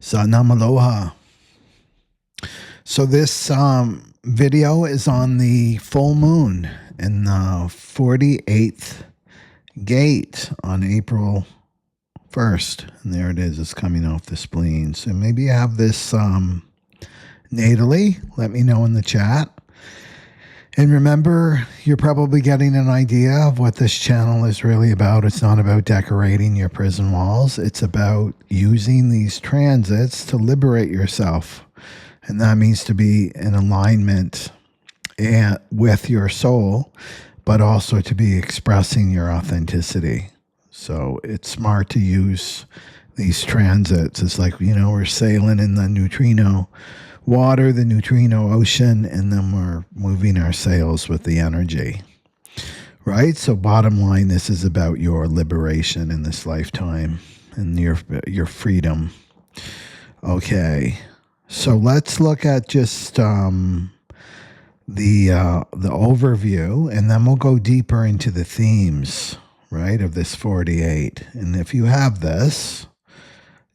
Sanam Aloha. So this video is on the full moon in the 48th gate on April 1st. And there it is. It's coming off the spleen. So maybe you have this natally. Let me know in the chat. And remember, you're probably getting an idea of what this channel is really about. It's not about decorating your prison walls. It's about using these transits to liberate yourself. And that means to be in alignment with your soul, but also to be expressing your authenticity. So it's smart to use these transits. It's like, we're sailing in the neutrino water, the neutrino ocean, and then we're moving our sails with the energy, right? So bottom line, this is about your liberation in this lifetime and your freedom. Okay, so let's look at just the overview, and then we'll go deeper into the themes, right, of this 48. And if you have this,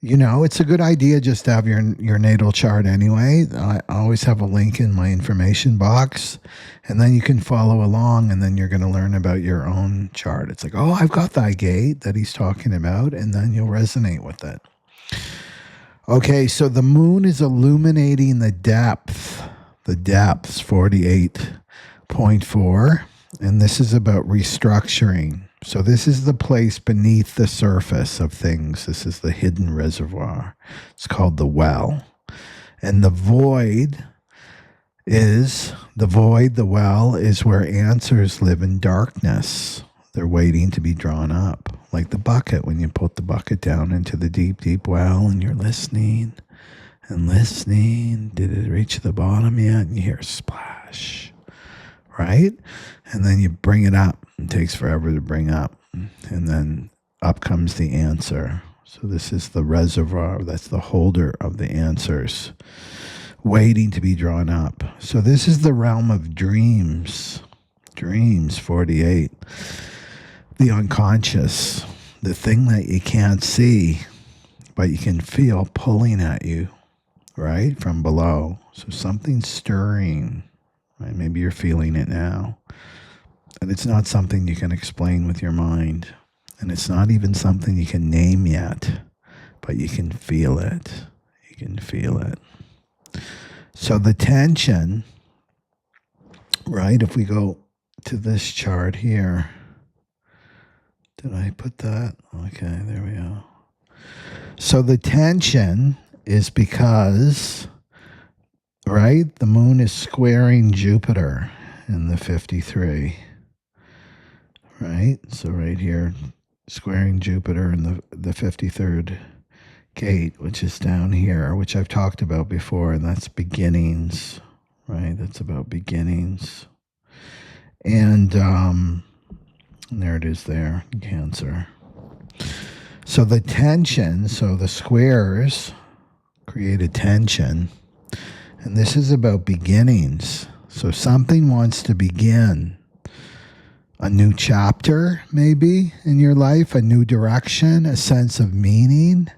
it's a good idea just to have your natal chart anyway. I always have a link in my information box, and then you can follow along, and then you're going to learn about your own chart. It's like, oh, I've got that gate that he's talking about, and then you'll resonate with it. Okay, so the moon is illuminating the depths, 48.4, and this is about restructuring. So this is the place beneath the surface of things. This is the hidden reservoir. It's called the well. And the void, the well is where answers live in darkness. They're waiting to be drawn up. Like the bucket, when you put the bucket down into the deep, deep well and you're listening and listening. Did it reach the bottom yet? And you hear a splash, right? And then you bring it up. It takes forever to bring up. And then up comes the answer. So this is the reservoir. That's the holder of the answers, waiting to be drawn up. So this is the realm of dreams. Dreams, 48. The unconscious. The thing that you can't see, but you can feel pulling at you, right, from below. So something's stirring. Right? Maybe you're feeling it now. And it's not something you can explain with your mind. And it's not even something you can name yet. But you can feel it. You can feel it. So the tension, right, if we go to this chart here. Did I put that? Okay, there we go. So the tension is because, right, the moon is squaring Jupiter in the 53. Right? So right here, squaring Jupiter in the 53rd gate, which is down here, which I've talked about before, and that's beginnings, right? That's about beginnings. And there it is there, Cancer. So the tension, so the squares create a tension, and this is about beginnings. So something wants to begin. A new chapter, maybe, in your life, a new direction, a sense of meaning,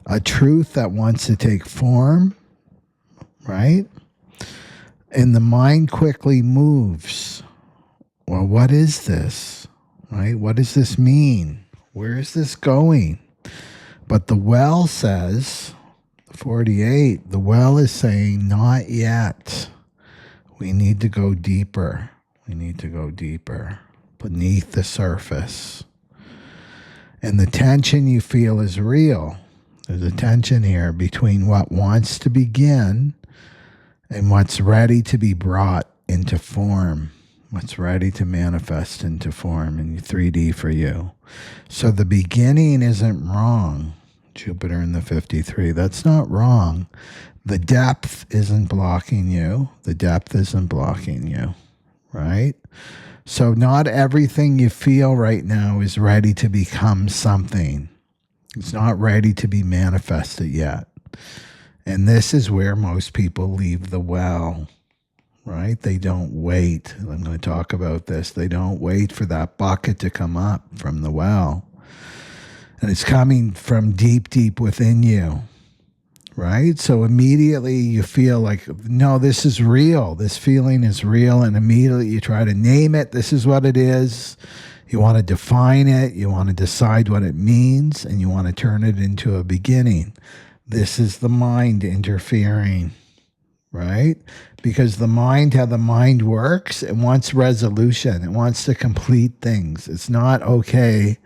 a truth that wants to take form, right? And the mind quickly moves. Well, what is this, right? What does this mean? Where is this going? But the well says, 48, the well is saying, not yet. We need to go deeper. We need to go deeper beneath the surface. And the tension you feel is real. There's a tension here between what wants to begin and what's ready to be brought into form, what's ready to manifest into form in 3D for you. So the beginning isn't wrong. Jupiter in the 53, that's not wrong. The depth isn't blocking you. The depth isn't blocking you. Right? So not everything you feel right now is ready to become something. It's not ready to be manifested yet. And this is where most people leave the well, right? They don't wait. I'm going to talk about this. They don't wait for that bucket to come up from the well. And it's coming from deep, deep within you. right? So immediately you feel like, no, this is real. This feeling is real. And immediately you try to name it. This is what it is. You want to define it. You want to decide what it means. And you want to turn it into a beginning. This is the mind interfering, right? Because the mind, how the mind works, it wants resolution. It wants to complete things. It's not okay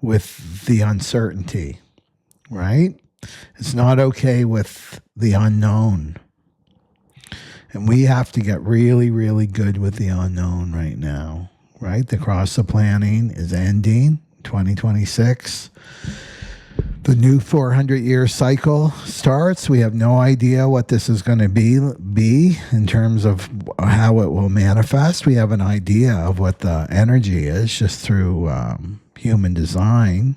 with the uncertainty, right? It's not okay with the unknown. And we have to get really, really good with the unknown right now, right? The cross of planning is ending 2026. The new 400-year cycle starts. We have no idea what this is going to be in terms of how it will manifest. We have an idea of what the energy is just through human design,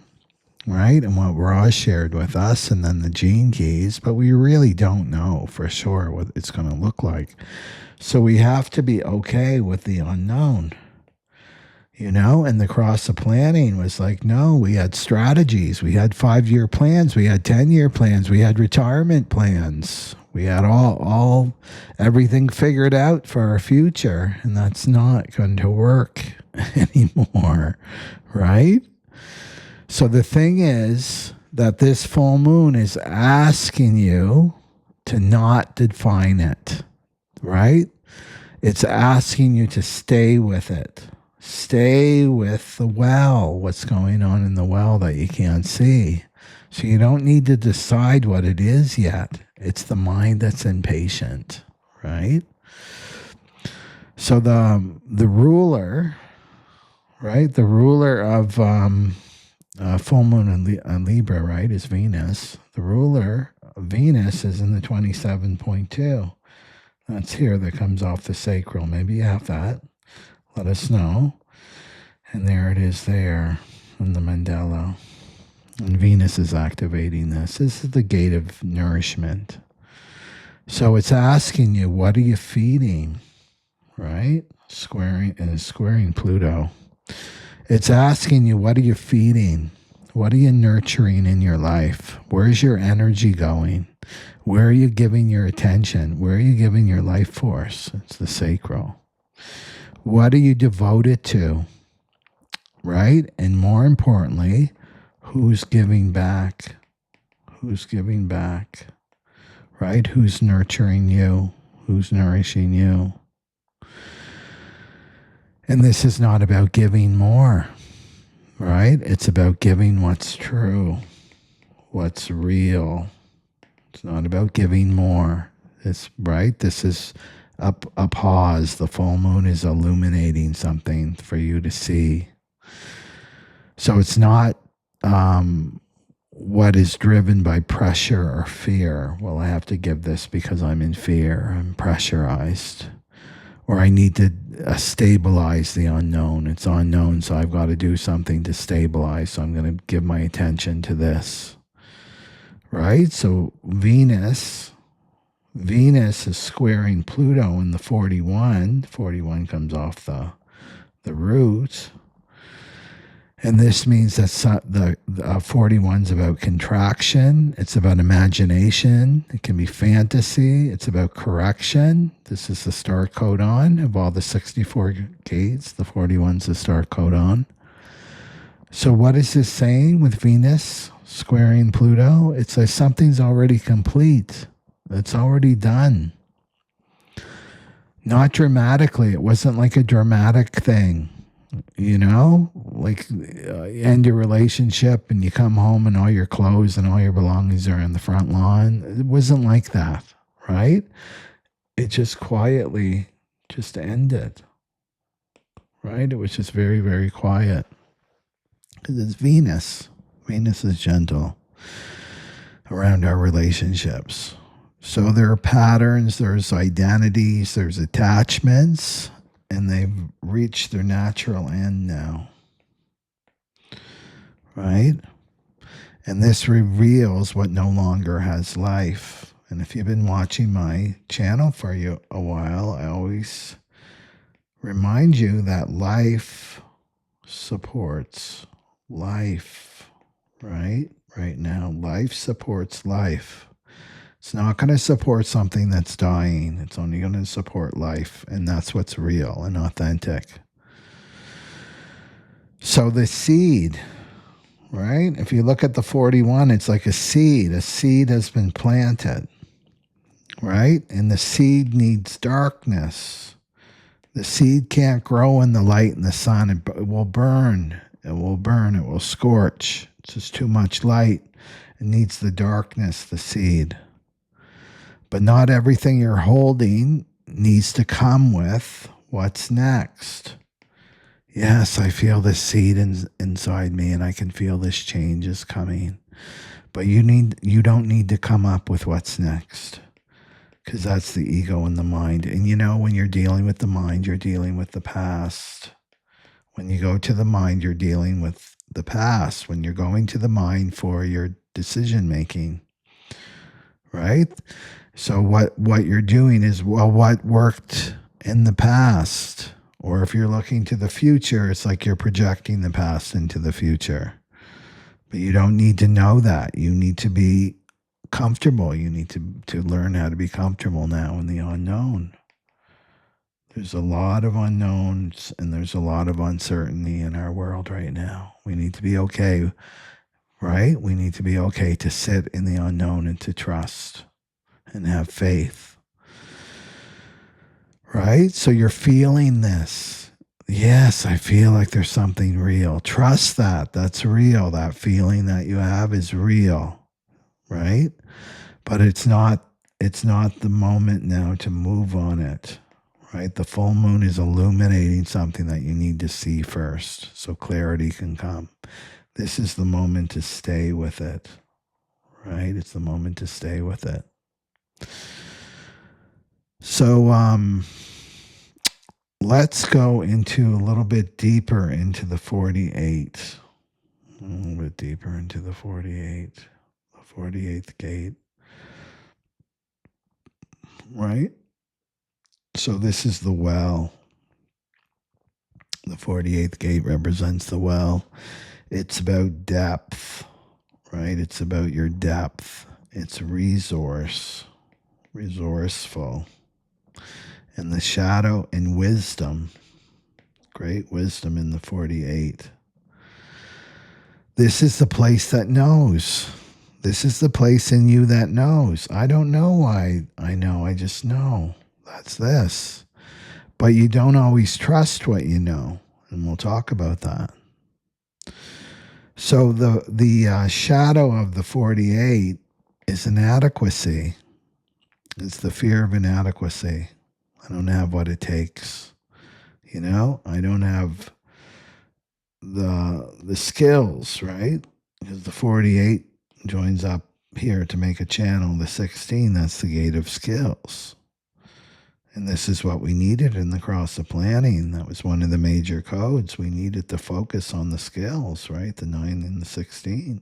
right? And what Ra shared with us, and then the gene keys, but we really don't know for sure what it's going to look like. So we have to be okay with the unknown, you know? And the cross of planning was like, no, we had strategies. We had 5-year plans. We had 10-year plans. We had retirement plans. We had everything figured out for our future. And that's not going to work anymore, right? So the thing is that this full moon is asking you to not define it, right? It's asking you to stay with it. Stay with the well, what's going on in the well that you can't see. So you don't need to decide what it is yet. It's the mind that's impatient, right? So the ruler, right? The ruler of full moon on Libra, right, is Venus. The ruler of Venus is in the 27.2. That's here that comes off the sacral. Maybe you have that. Let us know. And there it is there in the mandala. And Venus is activating this. This is the gate of nourishment. So it's asking you, what are you feeding? Right? Squaring Pluto. It's asking you, what are you feeding? What are you nurturing in your life? Where's your energy going? Where are you giving your attention? Where are you giving your life force? It's the sacral. What are you devoted to? Right? And more importantly, who's giving back? Who's giving back? Right? Who's nurturing you? Who's nourishing you? And this is not about giving more, right? It's about giving what's true, what's real. It's not about giving more. It's right. This is a pause. The full moon is illuminating something for you to see. So it's not what is driven by pressure or fear. Well, I have to give this because I'm in fear. I'm pressurized. Or I need to stabilize the unknown. It's unknown, so I've got to do something to stabilize. So I'm going to give my attention to this. Right? So Venus is squaring Pluto in the 41. 41 comes off the root. And this means that the 41's about contraction. It's about imagination. It can be fantasy. It's about correction. This is the star codon of all the 64 gates. The 41's the star codon. So what is this saying with Venus squaring Pluto? It's like something's already complete. It's already done. Not dramatically. It wasn't like a dramatic thing. You know, like end your relationship and you come home and all your clothes and all your belongings are in the front lawn. It wasn't like that, right? It just quietly just ended, right? It was just very, very quiet. Because it's Venus. Venus is gentle around our relationships. So there are patterns, there's identities, there's attachments, and they've reached their natural end now, right? And this reveals what no longer has life. And if you've been watching my channel for a while, I always remind you that life supports life, right? Right now, life supports life. It's not going to support something that's dying. It's only going to support life. And that's what's real and authentic. So the seed, right? If you look at the 41, it's like a seed. A seed has been planted, right? And the seed needs darkness. The seed can't grow in the light and the sun. It will burn. It will burn. It will scorch. It's just too much light. It needs the darkness, the seed. But not everything you're holding needs to come with what's next. Yes, I feel this seed inside me, and I can feel this change is coming. But you don't need to come up with what's next, because that's the ego and the mind. And when you're dealing with the mind, you're dealing with the past. When you go to the mind, you're dealing with the past. When you're going to the mind for your decision making, right? So what you're doing is, well, what worked in the past? Or if you're looking to the future, it's like you're projecting the past into the future. But you don't need to know that. You need to be comfortable. You need to learn how to be comfortable now in the unknown. There's a lot of unknowns and there's a lot of uncertainty in our world right now. We need to be okay, right? We need to be okay to sit in the unknown and to trust and have faith, right? So you're feeling this. Yes, I feel like there's something real. Trust that. That's real. That feeling that you have is real, right? But it's not the moment now to move on it, right? The full moon is illuminating something that you need to see first so clarity can come. This is the moment to stay with it, right? It's the moment to stay with it. So let's go into a little bit deeper into the 48. A little bit deeper into the 48. The 48th gate. Right? So this is the well. The 48th gate represents the well. It's about depth, right? It's about your depth. It's resourceful. And the shadow and wisdom, great wisdom in the 48. This is the place that knows. This is the place in you that knows. I don't know why I know. I just know. That's this. But you don't always trust what you know. And we'll talk about that. So the shadow of the 48 is inadequacy. It's the fear of inadequacy. I don't have what it takes. I don't have the skills, right? Because the 48 joins up here to make a channel. The 16, that's the gate of skills. And this is what we needed in the cross of planning. That was one of the major codes. We needed to focus on the skills, right? The 9 and the 16.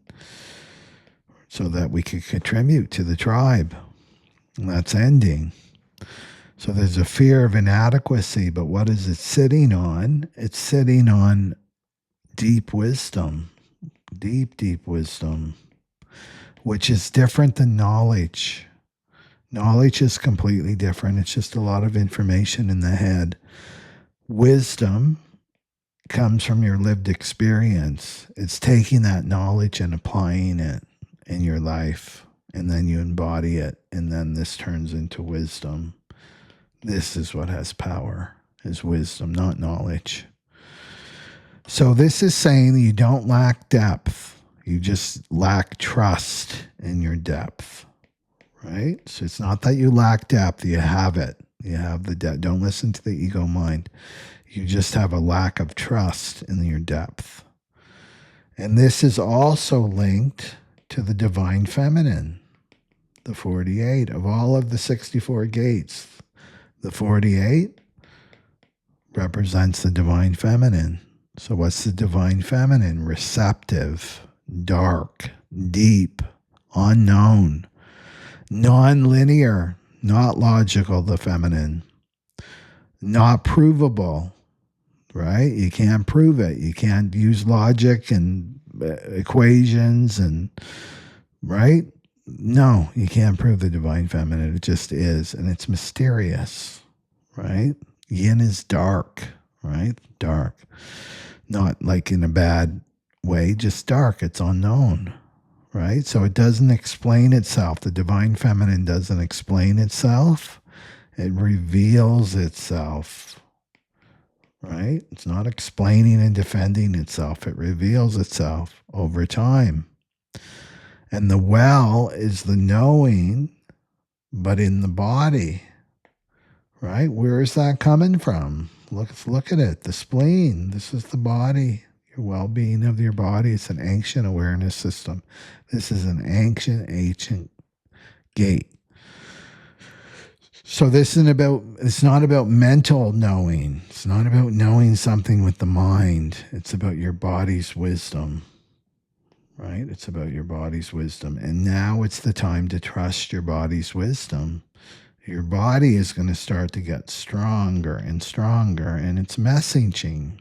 So that we could contribute to the tribe. And that's ending. So there's a fear of inadequacy, but what is it sitting on? It's sitting on deep wisdom, deep wisdom, which is different than knowledge. Knowledge is completely different. It's just a lot of information in the head. Wisdom comes from your lived experience. It's taking that knowledge and applying it in your life, and then you embody it, and then this turns into wisdom. This is what has power, is wisdom, not knowledge. So this is saying that you don't lack depth. You just lack trust in your depth, right? So it's not that you lack depth. You have it. You have the depth. Don't listen to the ego mind. You just have a lack of trust in your depth. And this is also linked to the divine feminine, the 48. Of all of the 64 gates, the 48 represents the divine feminine. So what's the divine feminine? Receptive, dark, deep, unknown, non-linear, not logical, the feminine, not provable, right? You can't prove it. You can't use logic and equations and, right? No, you can't prove the divine feminine. It just is. And it's mysterious, right? Yin is dark, right? Dark. Not like in a bad way, just dark. It's unknown, right? So it doesn't explain itself. The divine feminine doesn't explain itself. It reveals itself, right? It's not explaining and defending itself. It reveals itself over time. And the well is the knowing, but in the body, right? Where is that coming from? Look at it. The spleen. This is the body. Your well-being of your body. It's an ancient awareness system. This is an ancient gate. So this isn't about, it's not about mental knowing. It's not about knowing something with the mind. It's about your body's wisdom, right? It's about your body's wisdom. And now it's the time to trust your body's wisdom. Your body is going to start to get stronger and stronger, and it's messaging,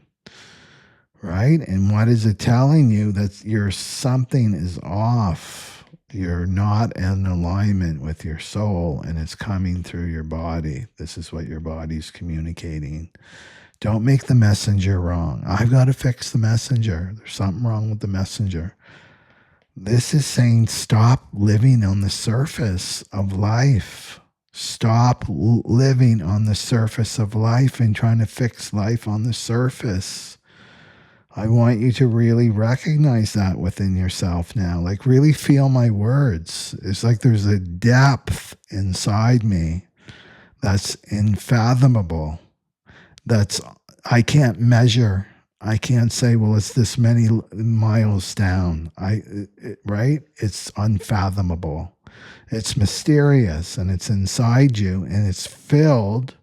right? And what is it telling you? That something is off. You're not in alignment with your soul, and it's coming through your body. This is what your body's communicating. Don't make the messenger wrong. I've got to fix the messenger. There's something wrong with the messenger. This is saying stop living on the surface of life. Stop living on the surface of life and trying to fix life on the surface. I want you to really recognize that within yourself now. Like really feel my words. It's like there's a depth inside me that's unfathomable. That's I can't measure. I can't say, well, it's this many miles down. Right? It's unfathomable. It's mysterious, and it's inside you, and it's filled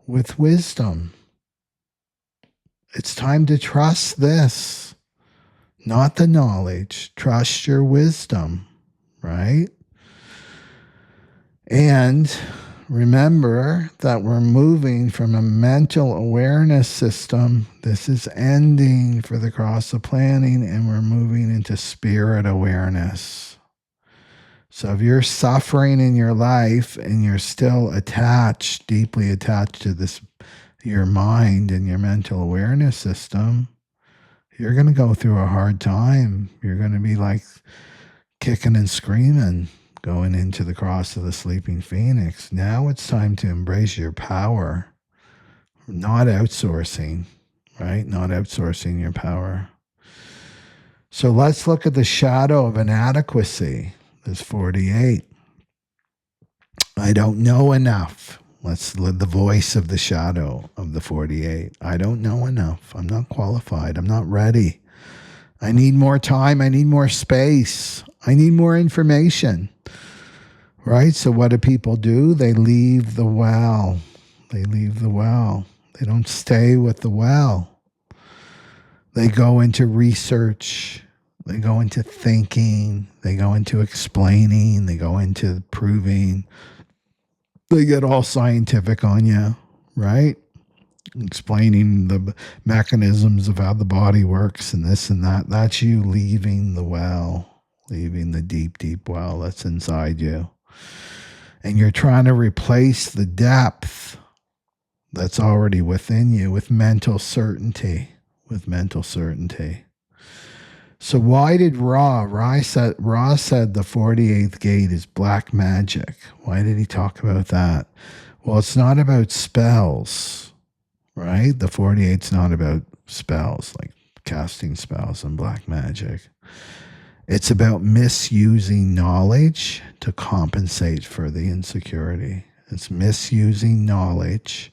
with wisdom. It's time to trust this, not the knowledge. Trust your wisdom, right? And remember that we're moving from a mental awareness system. This is ending for the cross of planning, and we're moving into spirit awareness. So if you're suffering in your life and you're still attached, deeply attached to this, your mind and your mental awareness system, you're going to go through a hard time. You're going to be like kicking and screaming, going into the cross of the sleeping phoenix. Now it's time to embrace your power, not outsourcing, right? Not outsourcing your power. So let's look at the shadow of inadequacy. There's 48. I don't know enough. Let's live the voice of the shadow of the 48. I don't know enough. I'm not qualified. I'm not ready. I need more time. I need more space. I need more information. Right? So what do people do? They leave the well. They leave the well. They don't stay with the well. They go into research. They go into thinking. They go into explaining. They go into proving. They get all scientific on you, right? Explaining the mechanisms of how the body works and this and that. That's you leaving the well, leaving the deep, deep well that's inside you. And you're trying to replace the depth that's already within you with mental certainty, So why did Ra said the 48th gate is black magic? Why did he talk about that? Well, it's not about spells, right? The 48's not about spells, like casting spells and black magic. It's about misusing knowledge to compensate for the insecurity. It's misusing knowledge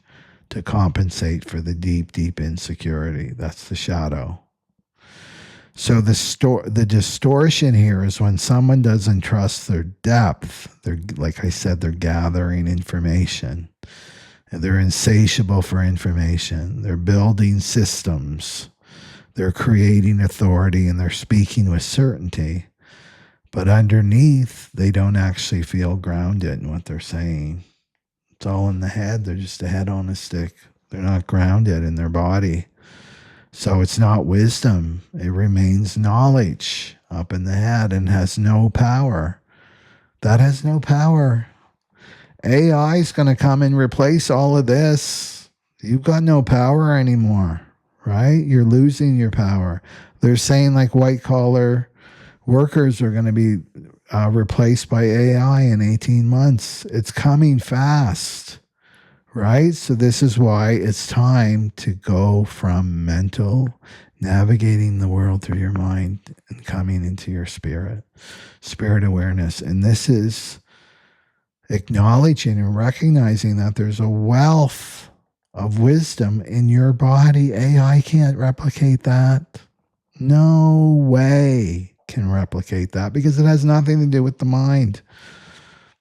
to compensate for the deep, deep insecurity. That's the shadow. So the distortion here is when someone doesn't trust their depth. They're, like I said, they're gathering information. And they're insatiable for information. They're building systems. They're creating authority, and they're speaking with certainty. But underneath, they don't actually feel grounded in what they're saying. It's all in the head. They're just a head on a stick. They're not grounded in their body. So it's not wisdom. It remains knowledge up in the head and has no power. That has no power. AI is going to come and replace all of this. You've got no power anymore, right? You're losing your power. They're saying like white collar workers are going to be replaced by AI in 18 months. It's coming fast, right? So this is why it's time to go from mental, navigating the world through your mind and coming into your spirit awareness. And this is acknowledging and recognizing that there's a wealth of wisdom in your body. AI can't replicate that. No way can replicate that because it has nothing to do with the mind,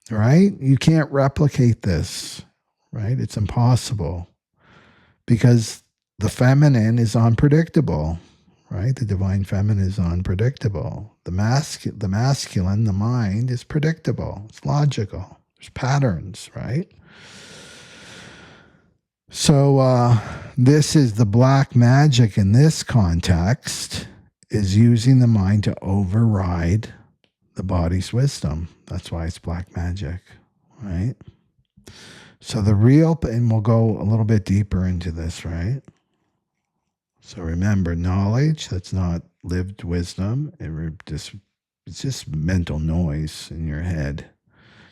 right? You can't replicate this, right? It's impossible because the feminine is unpredictable, right? The divine feminine is unpredictable. The masculine, the mind, is predictable. It's logical. There's patterns, right? So this is the black magic in this context, is using the mind to override the body's wisdom. That's why it's black magic, right? So the real, and we'll go a little bit deeper into this, right? So remember, knowledge that's not lived wisdom, it's just mental noise in your head.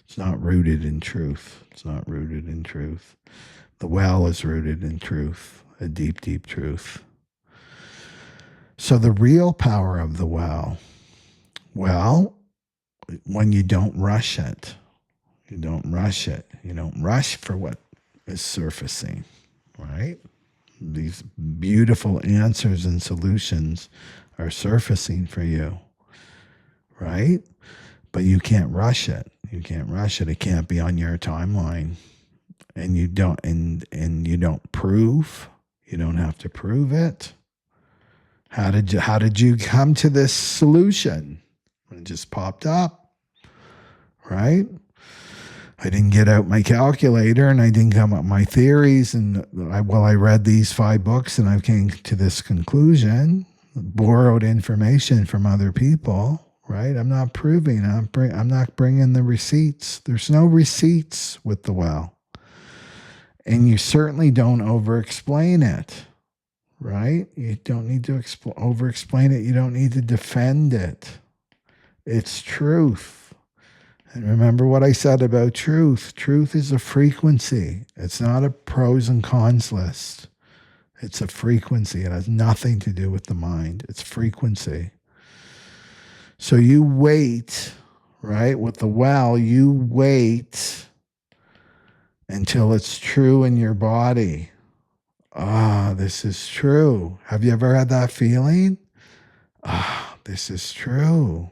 It's not rooted in truth. It's not rooted in truth. The well is rooted in truth, a deep, deep truth. So the real power of the well, when you don't rush it, you don't rush it. You don't rush for what is surfacing, right? These beautiful answers and solutions are surfacing for you, right? But you can't rush it. You can't rush it. It can't be on your timeline. And you don't you don't prove. You don't have to prove it. How did you come to this solution? It just popped up, right? I didn't get out my calculator and I didn't come up with my theories. And I read these 5 books and I came to this conclusion, borrowed information from other people, right? I'm not proving. I'm not bringing the receipts. There's no receipts with the well. And you certainly don't over-explain it, right? You don't need to over-explain it. You don't need to defend it. It's truth. And remember what I said about truth. Truth is a frequency. It's not a pros and cons list. It's a frequency. It has nothing to do with the mind. It's frequency. So you wait, right? With the well, you wait until it's true in your body. This is true. Have you ever had that feeling? This is true.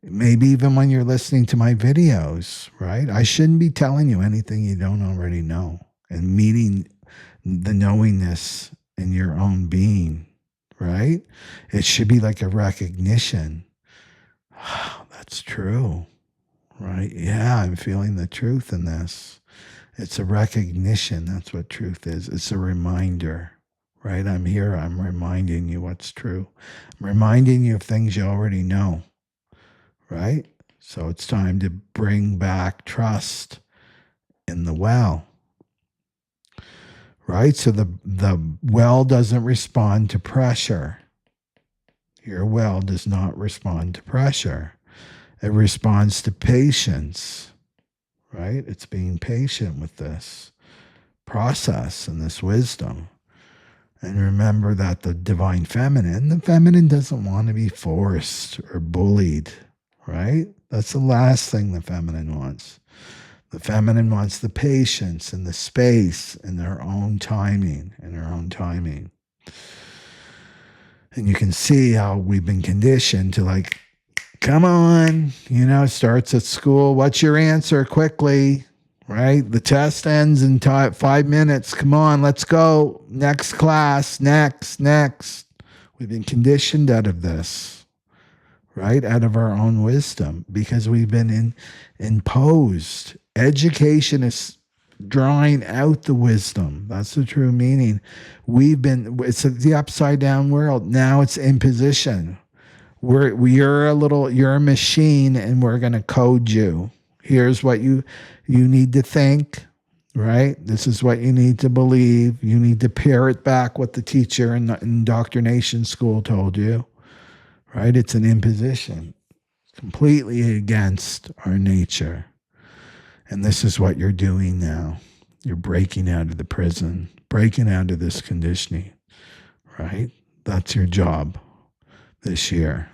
Maybe even when you're listening to my videos, right? I shouldn't be telling you anything you don't already know, and meeting the knowingness in your own being, right? It should be like a recognition. That's true, right? Yeah, I'm feeling the truth in this. It's a recognition. That's what truth is. It's a reminder, right? I'm here. I'm reminding you what's true. I'm reminding you of things you already know, right? So it's time to bring back trust in the well, right? So the well doesn't respond to pressure. Your well does not respond to pressure. It responds to patience. Right? It's being patient with this process and this wisdom. And remember that the divine feminine doesn't want to be forced or bullied, right? That's the last thing the feminine wants. The feminine wants the patience and the space and her own timing, And you can see how we've been conditioned to like, come on, it starts at school. What's your answer? Quickly, right? The test ends in 5 minutes. Come on, let's go. Next class, next. We've been conditioned out of this, right? Out of our own wisdom because we've been imposed. Education is drawing out the wisdom. That's the true meaning. It's the upside down world. Now it's imposition. You're a machine, and we're going to code you. Here's what you need to think, right? This is what you need to believe. You need to parrot back what the teacher in the indoctrination school told you, right? It's an imposition, completely against our nature. And this is what you're doing now. You're breaking out of the prison, breaking out of this conditioning, right? That's your job this year.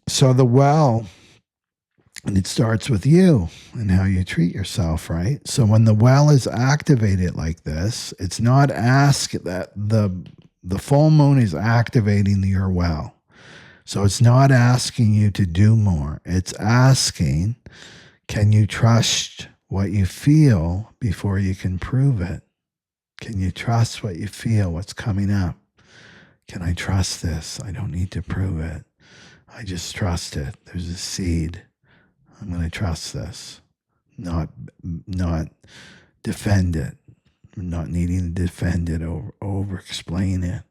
So the well, and it starts with you and how you treat yourself, right? So when the well is activated like this, it's not that the full moon is activating your well. So it's not asking you to do more. It's asking, can you trust what you feel before you can prove it? Can you trust what you feel, what's coming up? Can I trust this? I don't need to prove it. I just trust it. There's a seed. I'm going to trust this. Not defend it. Not needing to defend it or over explain it,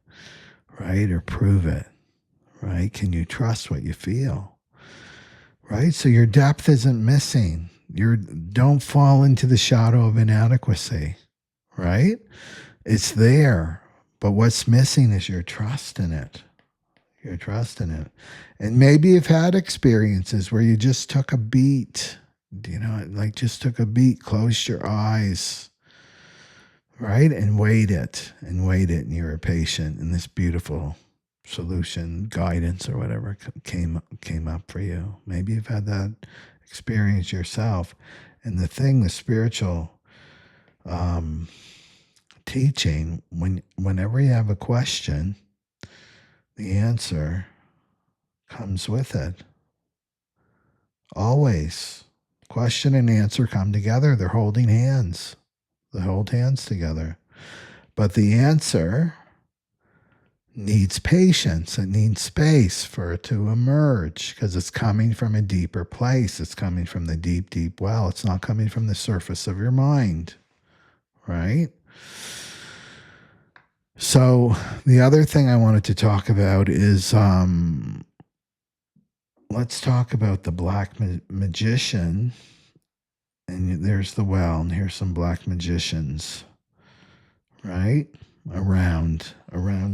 right? Or prove it, right? Can you trust what you feel, right? So your depth isn't missing. Don't fall into the shadow of inadequacy, right? It's there, but what's missing is your trust in it. Your trust in it. And maybe you've had experiences where you just took a beat, just took a beat, closed your eyes, right? And waited, and you were patient, and this beautiful solution, guidance, or whatever came up for you. Maybe you've had that experience yourself. And the spiritual teaching, whenever you have a question, the answer comes with it. Always. Question and answer come together. They're holding hands. They hold hands together. But the answer needs patience. It needs space for it to emerge because it's coming from a deeper place. It's coming from the deep, deep well. It's not coming from the surface of your mind, right? So the other thing I wanted to talk about is let's talk about the black magician. And there's the well, and here's some black magicians, right? Around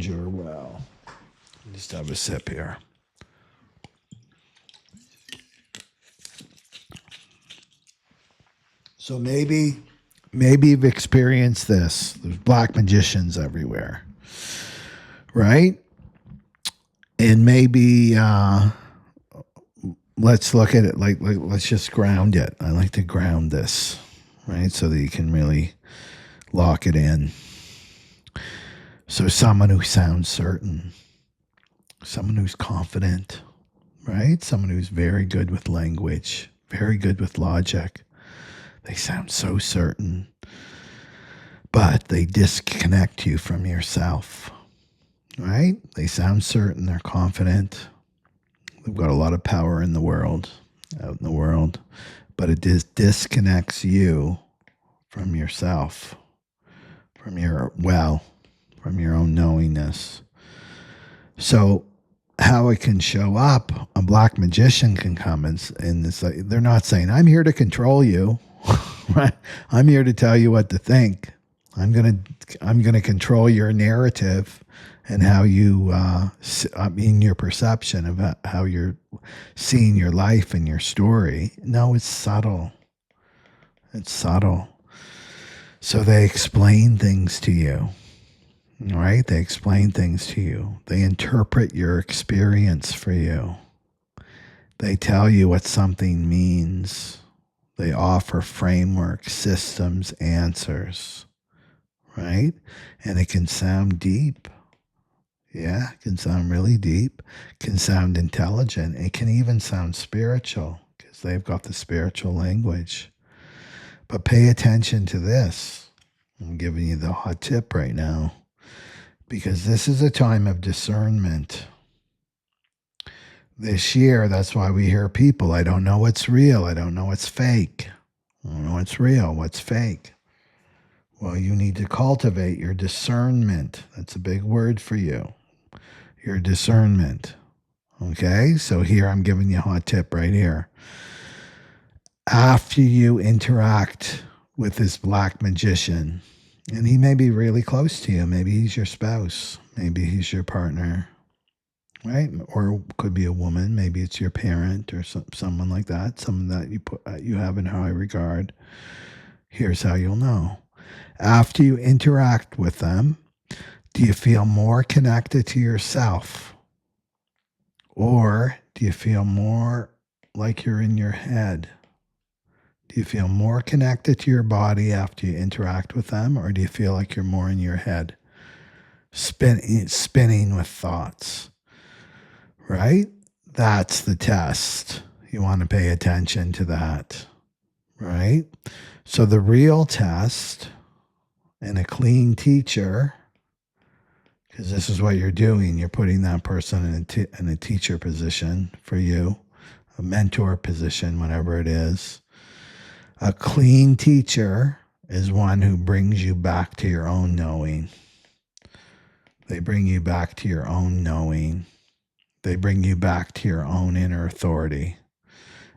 your well. Just have a sip here. So maybe you've experienced this. There's black magicians everywhere, right? And maybe let's look at it like let's just ground it. I like to ground this, right? So that you can really lock it in. So someone who sounds certain, someone who's confident, right? Someone who's very good with language, very good with logic. They sound so certain, but they disconnect you from yourself, right? They sound certain, they're confident. They've got a lot of power in the world, out in the world, but it disconnects you from yourself, from your own knowingness. So how it can show up, a black magician can come and it's like, they're not saying, I'm here to control you. Right? I'm here to tell you what to think. I'm gonna control your narrative and how you, your perception of how you're seeing your life and your story. No, it's subtle. It's subtle. So they explain things to you, right? They explain things to you. They interpret your experience for you. They tell you what something means. They offer framework, systems, answers, right? And it can sound deep. Yeah, it can sound really deep. It can sound intelligent. It can even sound spiritual because they've got the spiritual language. But pay attention to this. I'm giving you the hot tip right now because this is a time of discernment. This year, that's why we hear people, I don't know what's real. I don't know what's fake. I don't know what's real, what's fake. Well, you need to cultivate your discernment. That's a big word for you. your discernment. Okay, so here I'm giving you a hot tip right here. After you interact with this black magician, and he may be really close to you, maybe he's your spouse, maybe he's your partner, right? Or could be a woman, maybe it's your parent or someone like that, someone that you have in high regard. Here's how you'll know. After you interact with them, do you feel more connected to yourself? Or do you feel more like you're in your head? Do you feel more connected to your body after you interact with them? Or do you feel like you're more in your head, spinning with thoughts? Right? That's the test. You want to pay attention to that. Right? So the real test and a clean teacher, because this is what you're doing, you're putting that person in a teacher position for you, a mentor position, whatever it is. A clean teacher is one who brings you back to your own knowing. They bring you back to your own knowing. They bring you back to your own inner authority.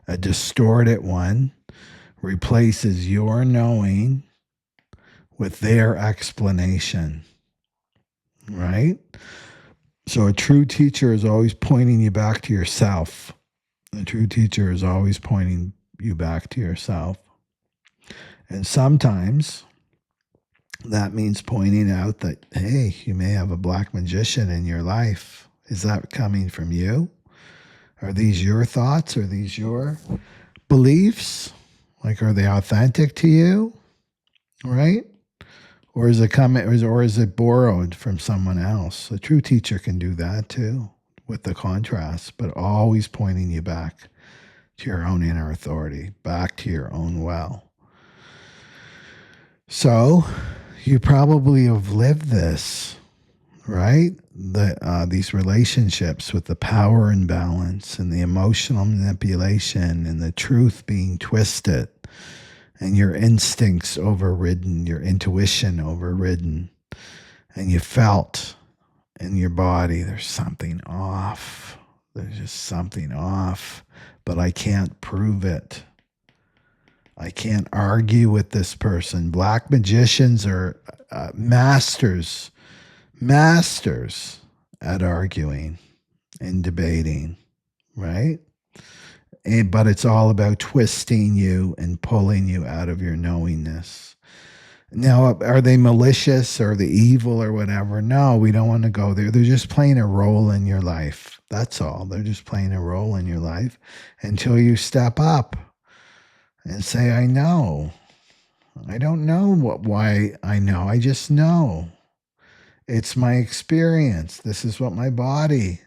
A distorted one replaces your knowing with their explanation, right? So a true teacher is always pointing you back to yourself. A true teacher is always pointing you back to yourself. And sometimes that means pointing out that, hey, you may have a black magician in your life. Is that coming from you? Are these your thoughts? Are these your beliefs? Like, are they authentic to you? Right? Or is it coming, or is it borrowed from someone else? A true teacher can do that too, with the contrast, but always pointing you back to your own inner authority, back to your own well. So you probably have lived this, right? These relationships with the power imbalance and the emotional manipulation and the truth being twisted and your instincts overridden, your intuition overridden, and you felt in your body there's something off. There's just something off, but I can't prove it. I can't argue with this person. Black magicians are masters at arguing and debating, right? But it's all about twisting you and pulling you out of your knowingness. Now, are they malicious or the evil or whatever? No, we don't want to go there. They're just playing a role in your life. That's all. They're just playing a role in your life until you step up and say, I know. I don't know why I know. I just know. It's my experience. This is what my body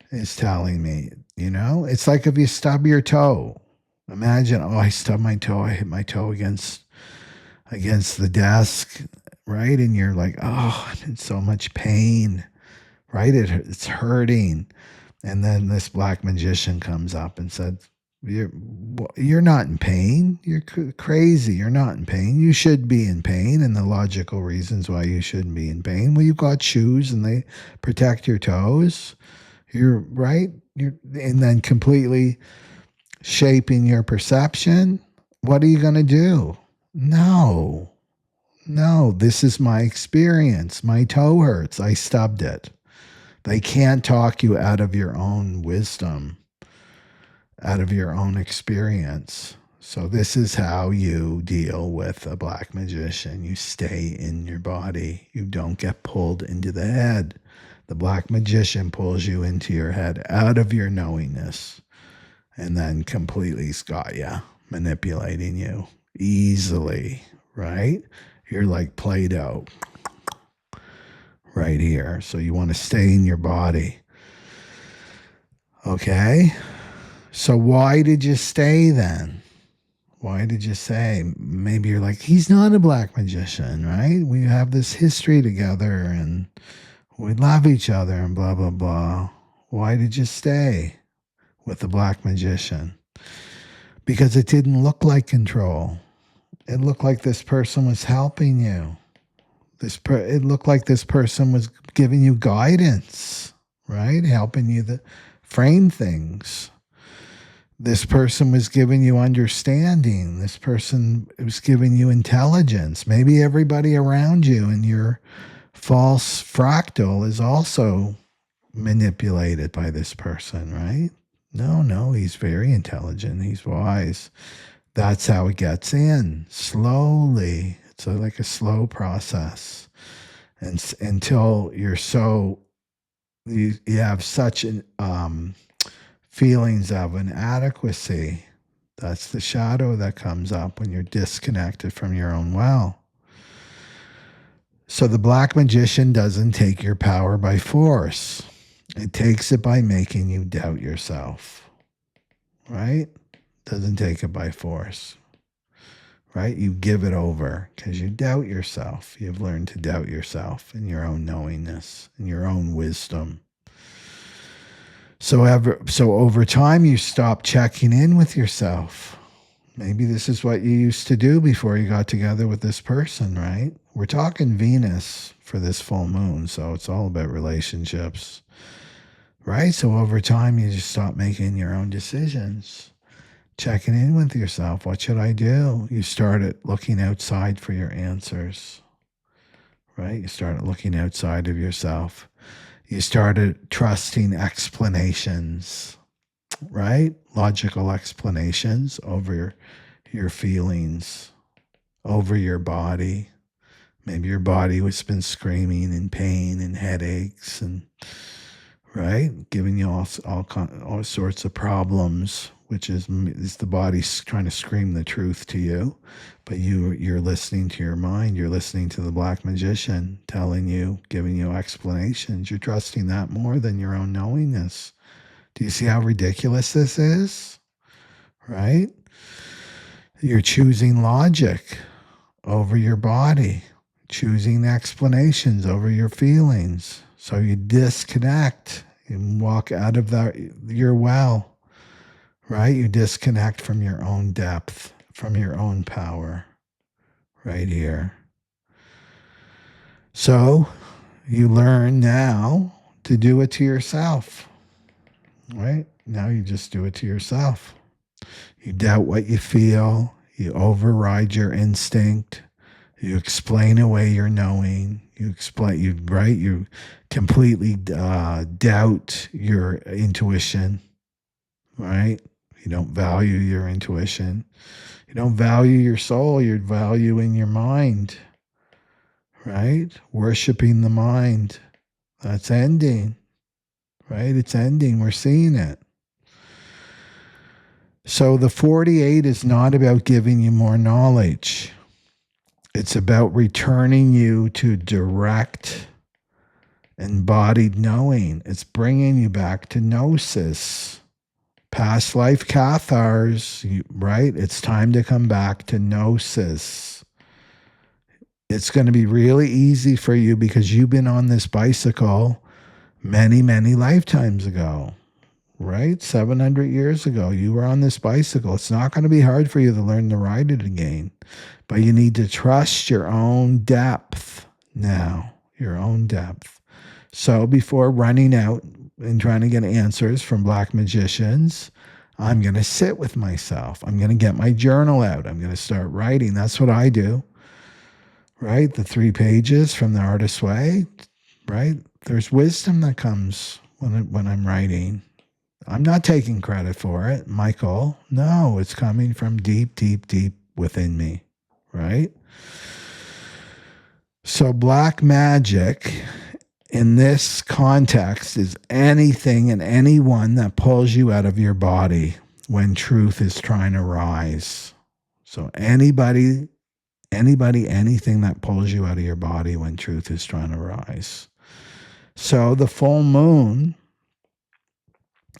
is telling me. You know, it's like if you stub your toe. Imagine, I stubbed my toe. I hit my toe against the desk, right? And you're like, oh, I'm in so much pain, right? It's hurting. And then this black magician comes up and said, you're not in pain. You're crazy. You're not in pain. You should be in pain. And the logical reasons why you shouldn't be in pain. Well, you've got shoes and they protect your toes. You're right. And then completely shaping your perception. What are you going to do? No, this is my experience. My toe hurts. I stubbed it. They can't talk you out of your own wisdom, out of your own experience. So this is how you deal with a black magician. You stay in your body. You don't get pulled into the head. The black magician pulls you into your head, out of your knowingness, and then completely's got you, manipulating you easily, right? You're like Play-Doh right here. So you want to stay in your body. Okay? So why did you stay then? Why did you say? Maybe you're like, he's not a black magician, right? We have this history together and we love each other and blah, blah, blah. Why did you stay with the black magician? Because it didn't look like control. It looked like this person was helping you. It looked like this person was giving you guidance, right? Helping you to frame things. This person was giving you understanding. This person was giving you intelligence. Maybe everybody around you in your false fractal is also manipulated by this person, right? No, he's very intelligent. He's wise. That's how it gets in slowly. It's like a slow process. And until you're you have such feelings of inadequacy. That's the shadow that comes up when you're disconnected from your own well. So the black magician doesn't take your power by force. It takes it by making you doubt yourself, right? Doesn't take it by force, right? You give it over because you doubt yourself. You've learned to doubt yourself and your own knowingness and your own wisdom. So over time, you stop checking in with yourself. Maybe this is what you used to do before you got together with this person, right? We're talking Venus for this full moon, so it's all about relationships, right? So over time, you just stop making your own decisions, checking in with yourself. What should I do? You started looking outside for your answers, right? You started looking outside of yourself. You started trusting explanations, right? Logical explanations over your feelings, over your body. Maybe your body has been screaming in pain and headaches and, right? Giving you all sorts of problems, which is the body trying to scream the truth to you. But you're listening to your mind. You're listening to the black magician telling you, giving you explanations. You're trusting that more than your own knowingness. Do you see how ridiculous this is? Right? You're choosing logic over your body, choosing explanations over your feelings. So you disconnect. You walk out of your well, right? You disconnect from your own depth, from your own power, right here. So you learn now to do it to yourself, right? Now you just do it to yourself. You doubt what you feel. You override your instinct. You explain away your knowing. You completely doubt your intuition, right? You don't value your intuition. You don't value your soul. You're valuing your mind, right? Worshipping the mind. That's ending, right? It's ending. We're seeing it. So the 48 is not about giving you more knowledge. It's about returning you to direct, embodied knowing. It's bringing you back to gnosis. Past life cathars, right? It's time to come back to gnosis. It's going to be really easy for you because you've been on this bicycle many, many lifetimes ago, right? 700 years ago, you were on this bicycle. It's not going to be hard for you to learn to ride it again, but you need to trust your own depth now, your own depth. So before running out and trying to get answers from black magicians, I'm going to sit with myself. I'm going to get my journal out. I'm going to start writing. That's what I do, right? The 3 pages from the Artist's Way, right? There's wisdom that comes when I'm writing. I'm not taking credit for it, Michael. No, it's coming from deep, deep, deep within me, right? So black magic in this context is anything and anyone that pulls you out of your body when truth is trying to rise. So anybody, anything that pulls you out of your body when truth is trying to rise. So the full moon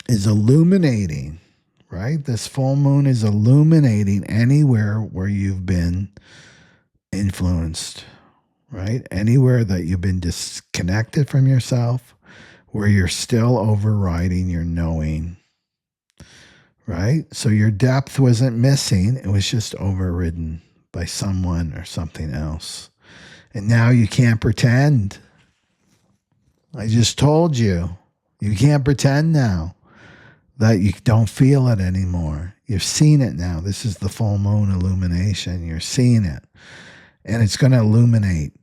is illuminating, right? This full moon is illuminating anywhere where you've been influenced, right? Anywhere that you've been disconnected from yourself, where you're still overriding your knowing, right? So your depth wasn't missing. It was just overridden by someone or something else. And now you can't pretend. I just told you, You can't pretend now that you don't feel it anymore. You've seen it now. This is the full moon illumination. You're seeing it. And it's going to illuminate.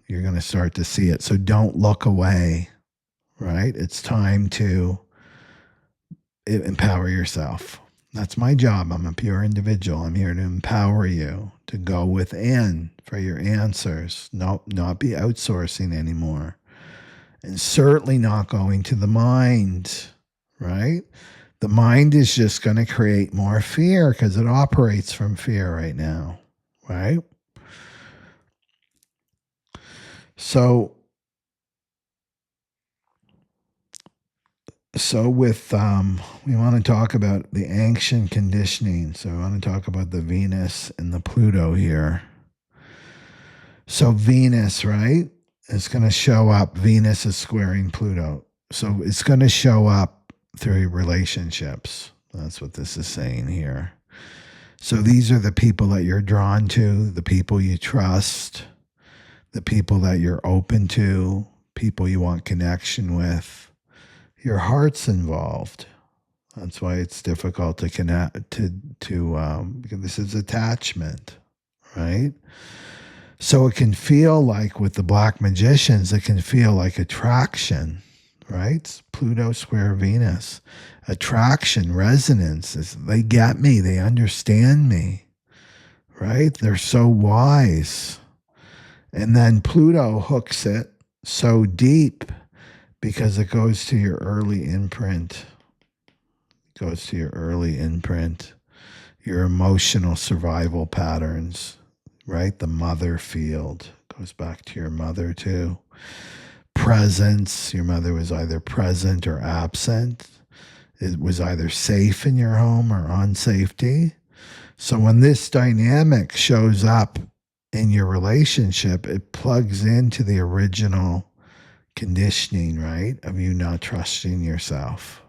You're going to start to see it. So don't look away, right? It's time to empower yourself. That's my job. I'm a pure individual. I'm here to empower you to go within for your answers. Not be outsourcing anymore. And certainly not going to the mind, right? The mind is just going to create more fear because it operates from fear right now, right? So with, we want to talk about the ancient conditioning. So we want to talk about the Venus and the Pluto here. So Venus, right? It's going to show up. Venus is squaring Pluto. So it's going to show up through relationships. That's what this is saying here. So these are the people that you're drawn to, the people you trust, the people that you're open to, people you want connection with. Your heart's involved. That's why it's difficult to connect because this is attachment, right? So it can feel like with the black magicians, it can feel like attraction, right? It's Pluto square Venus. Attraction, resonance. They get me. They understand me, right? They're so wise. And then Pluto hooks it so deep because it goes to your early imprint. It goes to your early imprint, your emotional survival patterns, right? The mother field goes back to your mother too. Presence, your mother was either present or absent. It was either safe in your home or on safety. So when this dynamic shows up in your relationship, it plugs into the original conditioning, right? Of you not trusting yourself.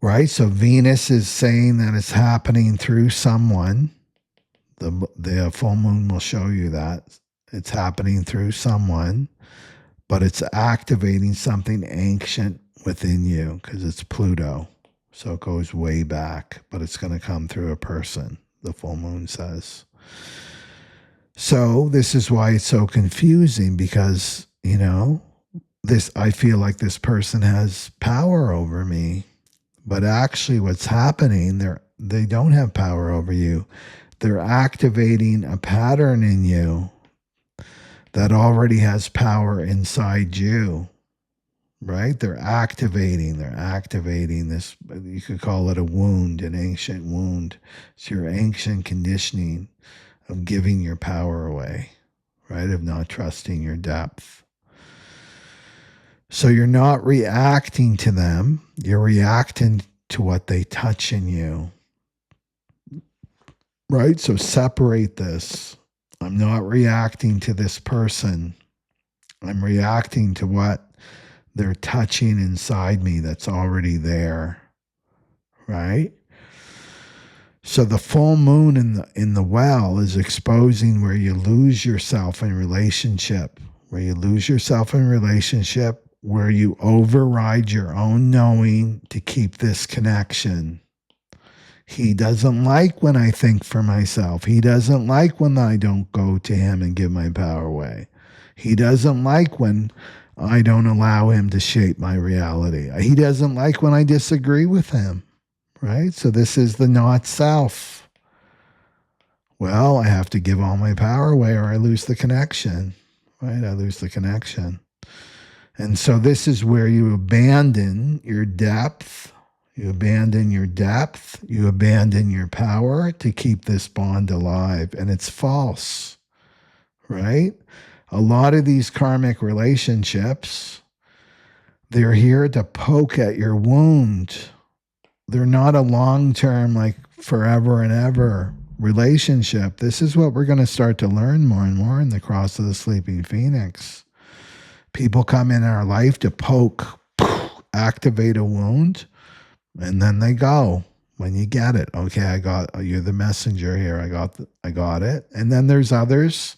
Right? So Venus is saying that it's happening through someone. The full moon will show you that. It's happening through someone, but it's activating something ancient within you because it's Pluto. So it goes way back, but it's going to come through a person, the full moon says. So this is why it's so confusing because, I feel like this person has power over me, but actually what's happening, they don't have power over you. They're activating a pattern in you that already has power inside you, right? They're activating this, you could call it a wound, an ancient wound. It's your ancient conditioning of giving your power away, right? Of not trusting your depth. So you're not reacting to them. You're reacting to what they touch in you, right? So separate this. I'm not reacting to this person. I'm reacting to what they're touching inside me that's already there, right? So the full moon in the well is exposing where you lose yourself in relationship, where you override your own knowing to keep this connection. He doesn't like when I think for myself. He doesn't like when I don't go to him and give my power away. He doesn't like when I don't allow him to shape my reality. He doesn't like when I disagree with him, right? So this is the not self. Well, I have to give all my power away or I lose the connection, right? I lose the connection. And so this is where you abandon your depth. You abandon your depth. You abandon your power to keep this bond alive. And it's false, right? A lot of these karmic relationships, they're here to poke at your wound. They're not a long-term, like forever and ever relationship. This is what we're going to start to learn more and more in the Cross of the Sleeping Phoenix. People come in our life to poke, activate a wound, and then they go. When you get it, okay, you're the messenger here. I got it. And then there's others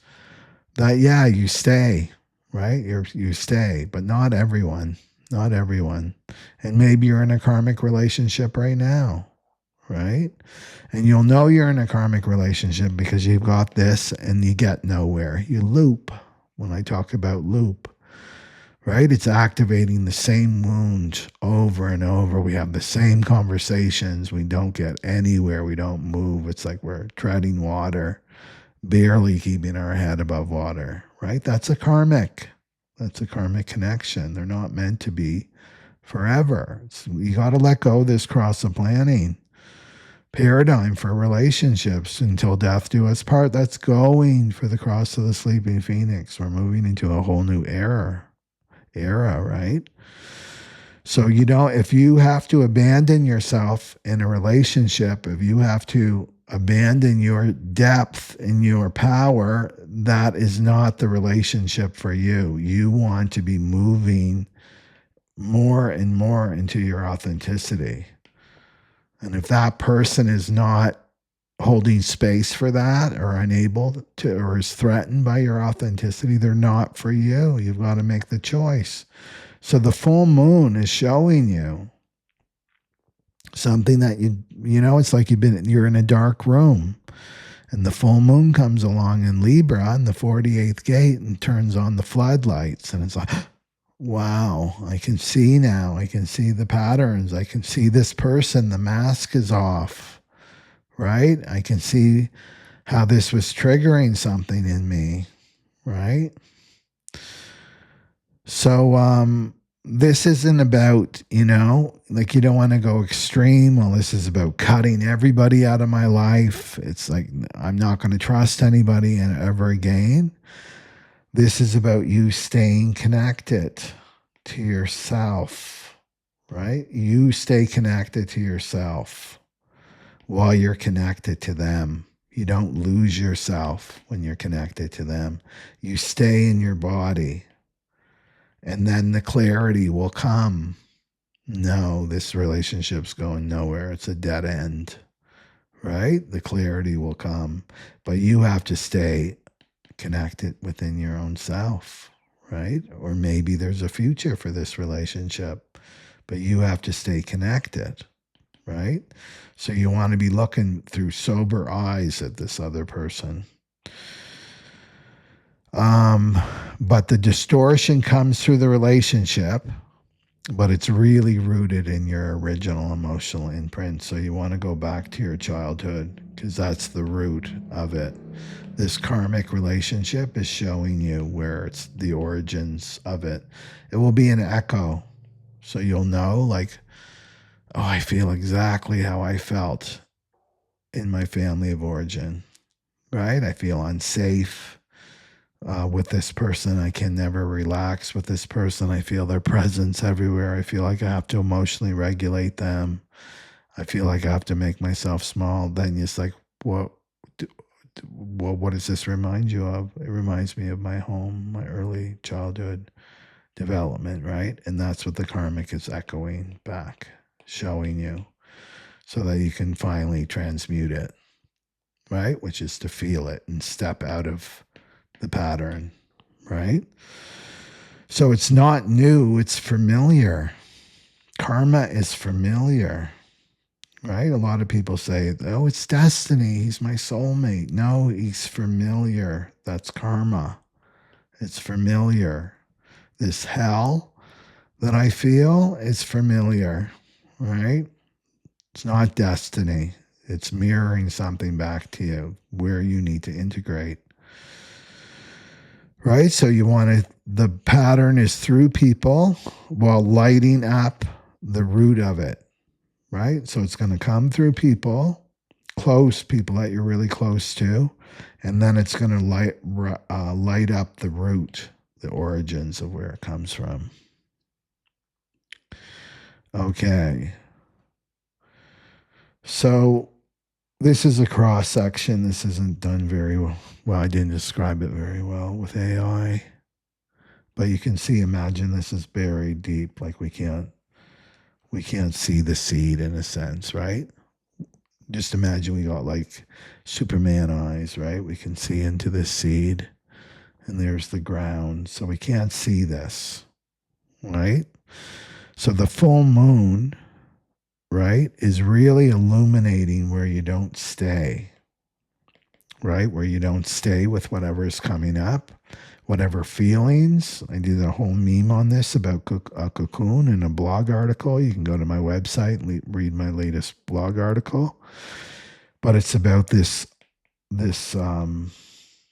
that, you stay, right? You stay, but not everyone. not everyone. And maybe you're in a karmic relationship right now, right? And you'll know you're in a karmic relationship because you've got this and you get nowhere. You loop. When I talk about loop, right? It's activating the same wounds over and over. We have the same conversations. We don't get anywhere. We don't move. It's like we're treading water, barely keeping our head above water, right? That's a karmic. That's a karmic connection. They're not meant to be forever. You got to let go of this cross of planning paradigm for relationships until death do us part. That's going for the cross of the sleeping phoenix. We're moving into a whole new era, right? So, if you have to abandon yourself in a relationship, if you have to abandon your depth and your power, that is not the relationship for you. You want to be moving more and more into your authenticity. And if that person is not holding space for that or unable to, or is threatened by your authenticity, they're not for you. You've got to make the choice. So the full moon is showing you something that it's like you're in a dark room and the full moon comes along in Libra in the 48th gate and turns on the floodlights. And it's like, wow, I can see now. I can see the patterns. I can see this person. The mask is off, right? I can see how this was triggering something in me, right? So this isn't about, you don't want to go extreme. Well, this is about cutting everybody out of my life. It's like, I'm not going to trust anybody ever again. This is about you staying connected to yourself, right? You stay connected to yourself while you're connected to them. You don't lose yourself when you're connected to them. You stay in your body. And then the clarity will come. No, this relationship's going nowhere. It's a dead end, right? The clarity will come. But you have to stay connected within your own self, right? Or maybe there's a future for this relationship, but you have to stay connected, right? So you want to be looking through sober eyes at this other person. But the distortion comes through the relationship, but it's really rooted in your original emotional imprint. So you want to go back to your childhood because that's the root of it. This karmic relationship is showing you where it's the origins of it. It will be an echo. So you'll know, like, oh, I feel exactly how I felt in my family of origin, right? I feel unsafe. With this person, I can never relax with this person. I feel their presence everywhere. I feel like I have to emotionally regulate them. I feel like I have to make myself small. Then it's like, what does this remind you of? It reminds me of my home, my early childhood development, right? And that's what the karmic is echoing back, showing you so that you can finally transmute it, right? Which is to feel it and step out of the pattern, right? So it's not new, it's familiar. Karma is familiar, right? A lot of people say, oh, it's destiny. He's my soulmate. No, he's familiar. That's karma. It's familiar. This hell that I feel is familiar, right? It's not destiny. It's mirroring something back to you where you need to integrate. Right? So the pattern is through people while lighting up the root of it, right? So it's going to come through people, close people that you're really close to, and then it's going to light up the root, the origins of where it comes from. Okay. So this is a cross section. This isn't done very well. Well, I didn't describe it very well with AI. But you can see, imagine this is buried deep, like we can't see the seed in a sense, right? Just imagine we got like Superman eyes, right? We can see into this seed and there's the ground. So we can't see this, right? So the full moon, right, is really illuminating where you don't stay, right? Where you don't stay with whatever is coming up, whatever feelings. I did a whole meme on this about a cocoon in a blog article. You can go to my website and read my latest blog article. But it's about this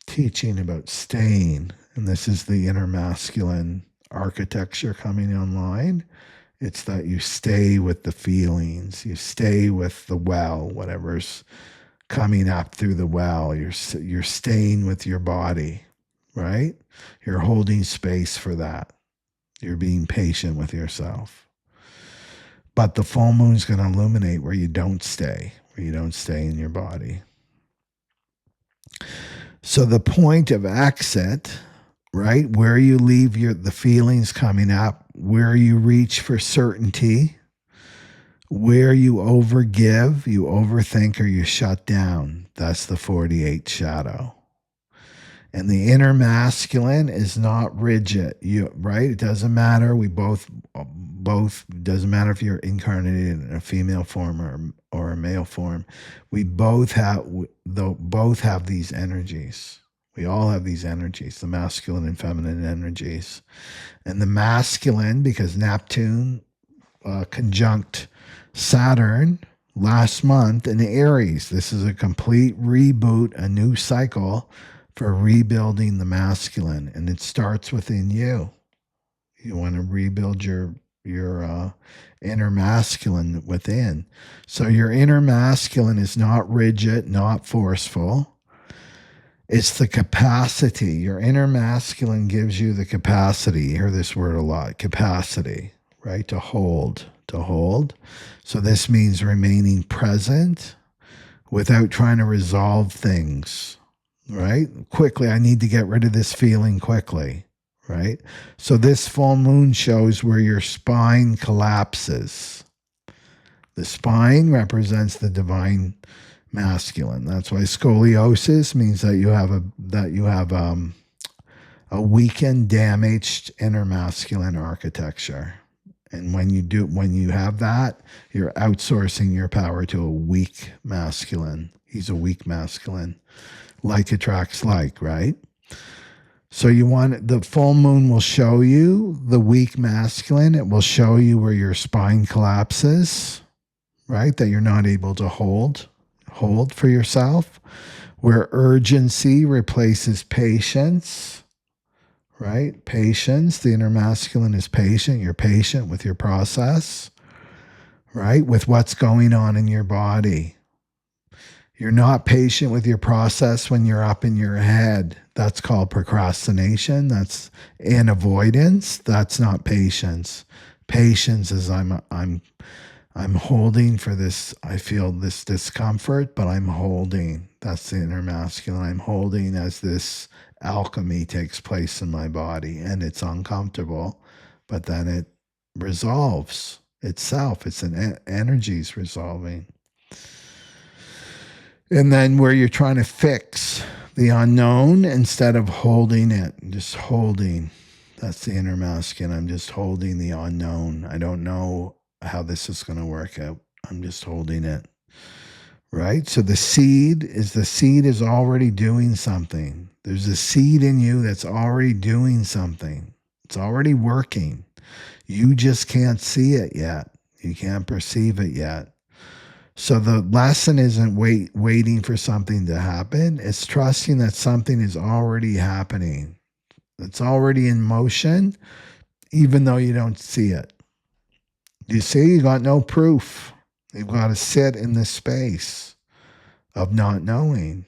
teaching about staying, and this is the inner masculine architecture coming online. It's that you stay with the feelings, you stay with the well, whatever's coming up through the well. You're staying with your body, right? You're holding space for that. You're being patient with yourself. But the full moon's going to illuminate where you don't stay in your body. So the point of exit, right, where you leave the feelings coming up, where you reach for certainty, where you overgive, you overthink, or you shut down, that's the 48th shadow. And the inner masculine is not rigid, right? It doesn't matter. We both doesn't matter if you're incarnated in a female form or a male form. We both have these energies. We all have these energies, the masculine and feminine energies. And the masculine, because Neptune conjunct Saturn last month in Aries. This is a complete reboot, a new cycle for rebuilding the masculine, and it starts within you. You want to rebuild your inner masculine within. So your inner masculine is not rigid, not forceful. It's the capacity. Your inner masculine gives you the capacity. You hear this word a lot, capacity, right? To hold. So this means remaining present without trying to resolve things, right? Quickly, I need to get rid of this feeling quickly, right? So this full moon shows where your spine collapses. The spine represents the divine masculine. That's why scoliosis means that you have a weakened, damaged inner masculine architecture. And when you have that, you're outsourcing your power to a weak masculine. He's a weak masculine. Like attracts like, right? So the full moon will show you the weak masculine. It will show you where your spine collapses, right? That you're not able to hold for yourself. Where urgency replaces patience, right? Patience. The inner masculine is patient. You're patient with your process, right? With what's going on in your body. You're not patient with your process when you're up in your head. That's called procrastination. That's in avoidance. That's not patience. Patience is I'm holding for this. I feel this discomfort, but I'm holding. That's the inner masculine. I'm holding as this alchemy takes place in my body, and it's uncomfortable, but then it resolves itself. It's an energy's resolving. And then where you're trying to fix the unknown instead of holding it, just holding. That's the inner masculine. I'm just holding the unknown. I don't know how this is going to work out. I'm just holding it. Right? So the seed is already doing something. There's a seed in you that's already doing something. It's already working. You just can't see it yet. You can't perceive it yet. So the lesson isn't waiting for something to happen. It's trusting that something is already happening. It's already in motion, even though you don't see it. You see, you got no proof. You've got to sit in this space of not knowing,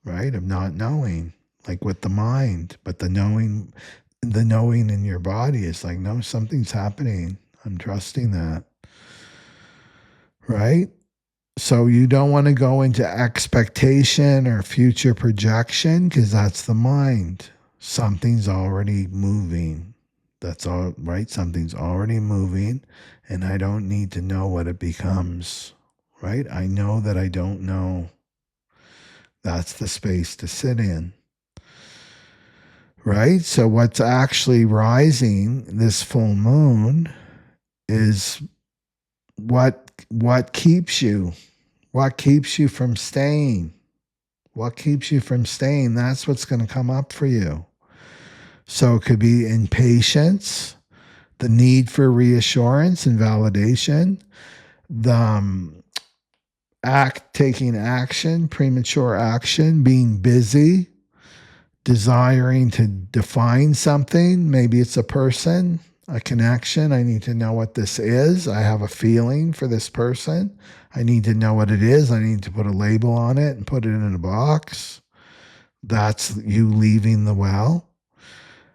right? Of not knowing, like with the mind. But the knowing in your body is like, no, something's happening. I'm trusting that, right? So you don't want to go into expectation or future projection because that's the mind. Something's already moving. That's all right. Something's already moving, and I don't need to know what it becomes, right? I know that I don't know. That's the space to sit in, right? So what's actually rising this full moon is what keeps you? What keeps you from staying? What keeps you from staying? That's what's going to come up for you. So it could be impatience, the need for reassurance and validation, the taking action, premature action, being busy, desiring to define something. Maybe it's a person, a connection. I need to know what this is. I have a feeling for this person. I need to know what it is. I need to put a label on it and put it in a box. That's you leaving the well.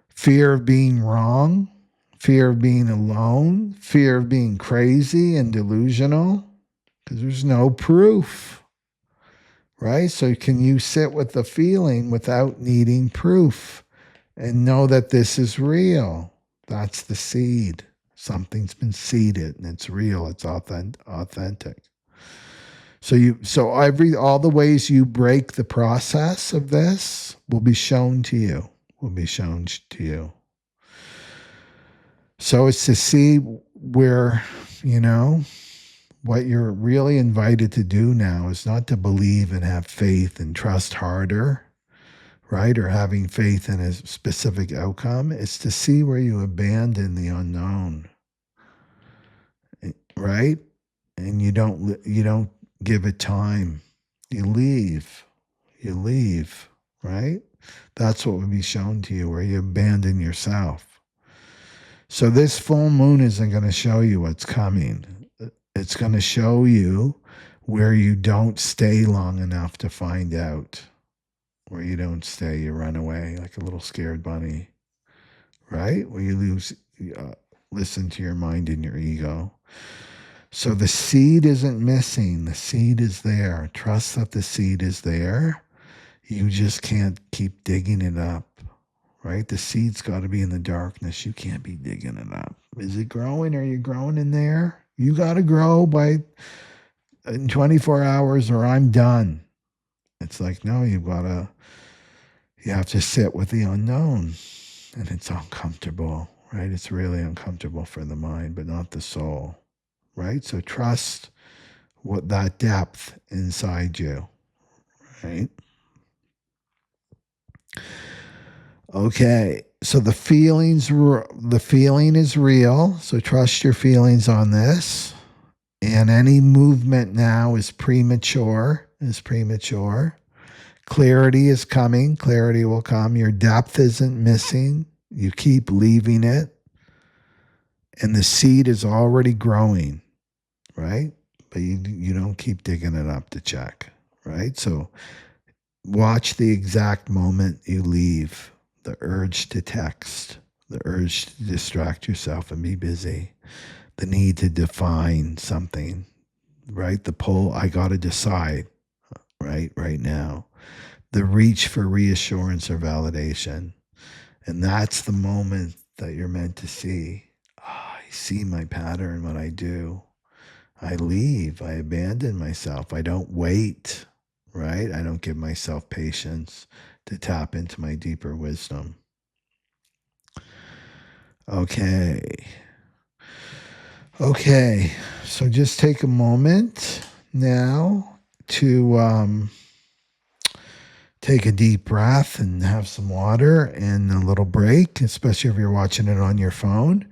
Fear of being wrong, fear of being alone, fear of being crazy and delusional, because there's no proof, right? So can you sit with the feeling without needing proof and know that this is real? That's the seed. Something's been seeded and it's real. It's authentic. So all the ways you break the process of this will be shown to you. So it's to see where, what you're really invited to do now is not to believe and have faith and trust harder, right? Or having faith in a specific outcome. It's to see where you abandon the unknown, right? And you don't give it time. You leave, right? That's what would be shown to you, where you abandon yourself. So this full moon isn't going to show you what's coming. It's going to show you where you don't stay long enough to find out. Where you don't stay, you run away like a little scared bunny, right? Where you listen to your mind and your ego. So the seed isn't missing. The seed is there. Trust that the seed is there. You just can't keep digging it up, right? The seed's got to be in the darkness. You can't be digging it up. Is it growing? Are you growing in there? You got to grow in 24 hours or I'm done. It's like, no, you have to sit with the unknown. And it's uncomfortable, right? It's really uncomfortable for the mind, but not the soul, right? So trust that depth inside you, right? Okay, so the feeling is real. So trust your feelings on this. And any movement now is premature. Clarity is coming. Clarity will come. Your depth isn't missing. You keep leaving it. And the seed is already growing, right? But you don't keep digging it up to check, right? So watch the exact moment you leave. The urge to text, the urge to distract yourself and be busy, the need to define something, right? The pull, I got to decide, right now. The reach for reassurance or validation. And that's the moment that you're meant to see. I see my pattern, what I do. I leave, I abandon myself. I don't wait, right? I don't give myself patience to tap into my deeper wisdom. Okay, so just take a moment now to take a deep breath and have some water and a little break, especially if you're watching it on your phone.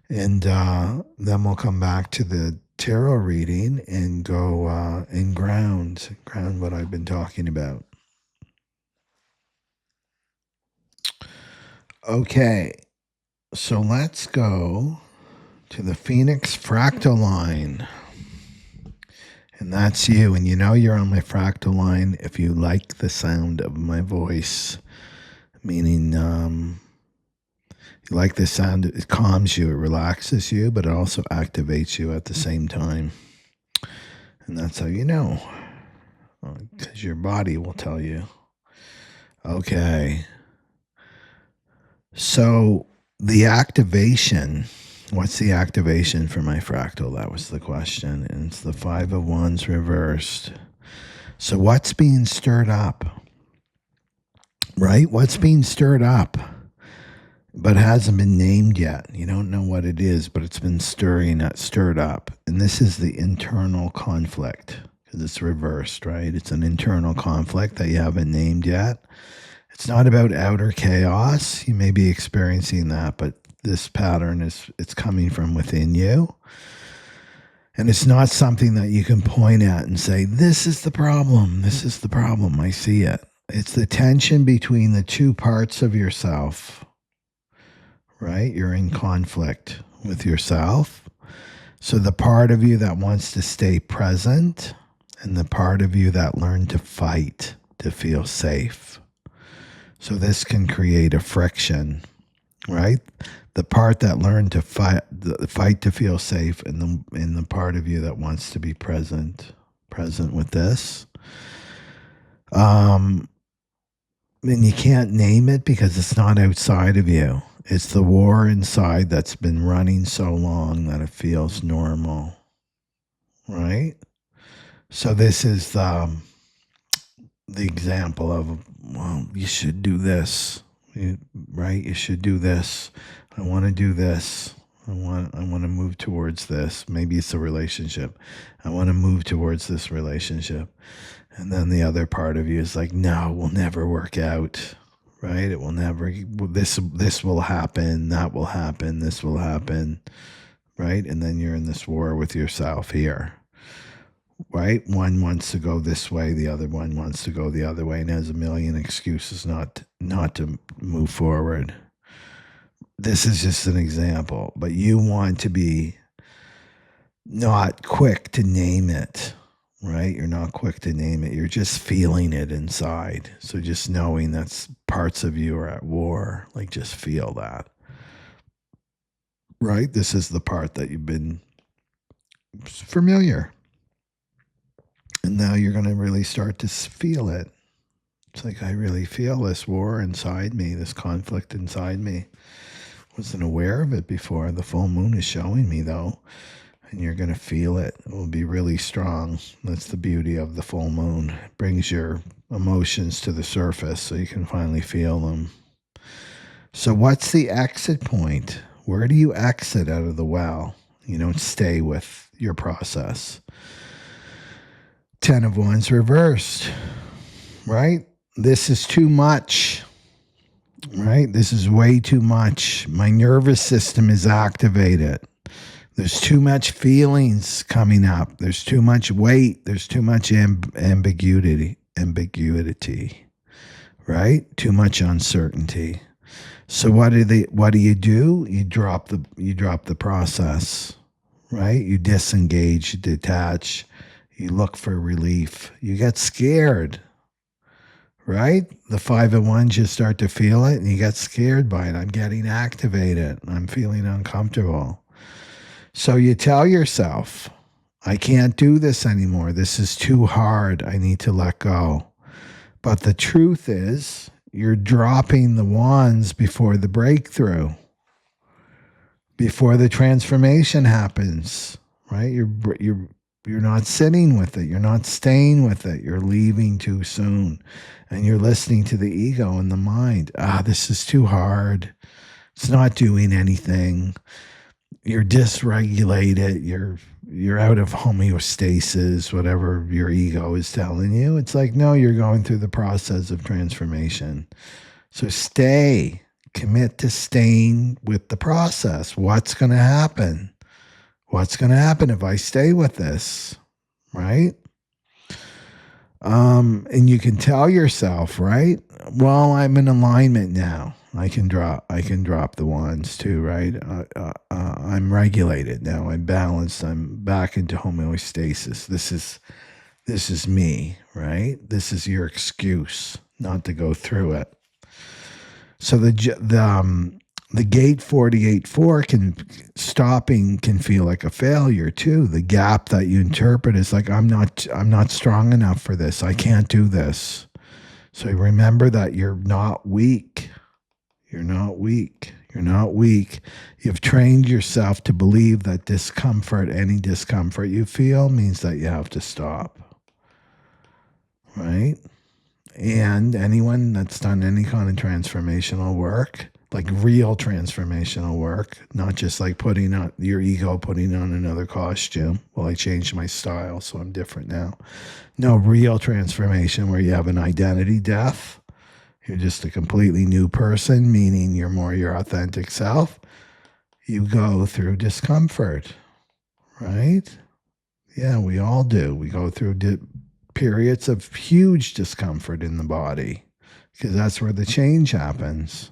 And then we'll come back to the tarot reading and go and ground what I've been talking about. Okay, so let's go to the Phoenix fractal line. And that's you. And you're on my fractal line if you like the sound of my voice. Meaning you like the sound. It calms you. It relaxes you. But it also activates you at the same time. And that's how you know. Because your body will tell you. Okay. So the activation, what's the activation for my fractal? That was the question. And it's the 5 of Wands reversed. So what's being stirred up? Right? What's being stirred up? but hasn't been named yet. You don't know what it is, but it's been stirred up. And this is the internal conflict because it's reversed, right? It's an internal conflict that you haven't named yet. It's not about outer chaos. You may be experiencing that, but this pattern it's coming from within you. And it's not something that you can point at and say, this is the problem. This is the problem. I see it. It's the tension between the two parts of yourself, right? You're in conflict with yourself. So the part of you that wants to stay present and the part of you that learned to fight to feel safe. So this can create a friction, right? The part that learned to fight to feel safe, and the part of you that wants to be present with this. And you can't name it because it's not outside of you. It's the war inside that's been running so long that it feels normal, right? So this is the example of, well, you should do this, right? You should do this. I want to do this. I want to move towards this. Maybe it's a relationship. I want to move towards this relationship. And then the other part of you is like, no, it will never work out, right? It will never, this will happen, that will happen, this will happen, right? And then you're in this war with yourself here, right? One wants to go this way, the other one wants to go the other way and has a million excuses not to move forward. This is just an example, but you want to be not quick to name it, right? You're not quick to name it. You're just feeling it inside. So just knowing that parts of you are at war, like just feel that, right? This is the part that you've been familiar. And now you're going to really start to feel it. It's like, I really feel this war inside me, this conflict inside me. Wasn't aware of it before. The full moon is showing me, though. And you're going to feel it. It will be really strong. That's the beauty of the full moon. It brings your emotions to the surface so you can finally feel them. So what's the exit point? Where do you exit out of the well? You don't stay with your process. 10 of Wands reversed, right? This is too much, right? This is way too much. My nervous system is activated. There's too much feelings coming up. There's too much weight. There's too much ambiguity, right? Too much uncertainty. So what do you do? You drop the process, right? You disengage, you detach, you look for relief. You get scared, right? The 5 of Wands, you start to feel it and you get scared by it. I'm getting activated. I'm feeling uncomfortable. So you tell yourself, I can't do this anymore. This is too hard. I need to let go. But the truth is, you're dropping the wands before the breakthrough, before the transformation happens, right? You're not sitting with it. You're not staying with it. You're leaving too soon. And you're listening to the ego and the mind. This is too hard. It's not doing anything. You're dysregulated. You're out of homeostasis, whatever your ego is telling you. It's like, no, you're going through the process of transformation. So commit to staying with the process. What's going to happen? What's going to happen if I stay with this, right? And you can tell yourself, right? Well, I'm in alignment now. I can drop the wands too, right? I'm regulated now. I'm balanced. I'm back into homeostasis. This is me, right? This is your excuse not to go through it. So the gate 48-4 can feel like a failure too. The gap that you interpret is like, I'm not strong enough for this. I can't do this. So remember that you're not weak. You're not weak. You're not weak. You've trained yourself to believe that any discomfort you feel means that you have to stop. Right? And anyone that's done any kind of transformational work like real transformational work, not just like putting on your ego, putting on another costume. Well, I changed my style, so I'm different now. No, real transformation where you have an identity death. You're just a completely new person, meaning you're more your authentic self. You go through discomfort, right? Yeah, we all do. We go through periods of huge discomfort in the body because that's where the change happens.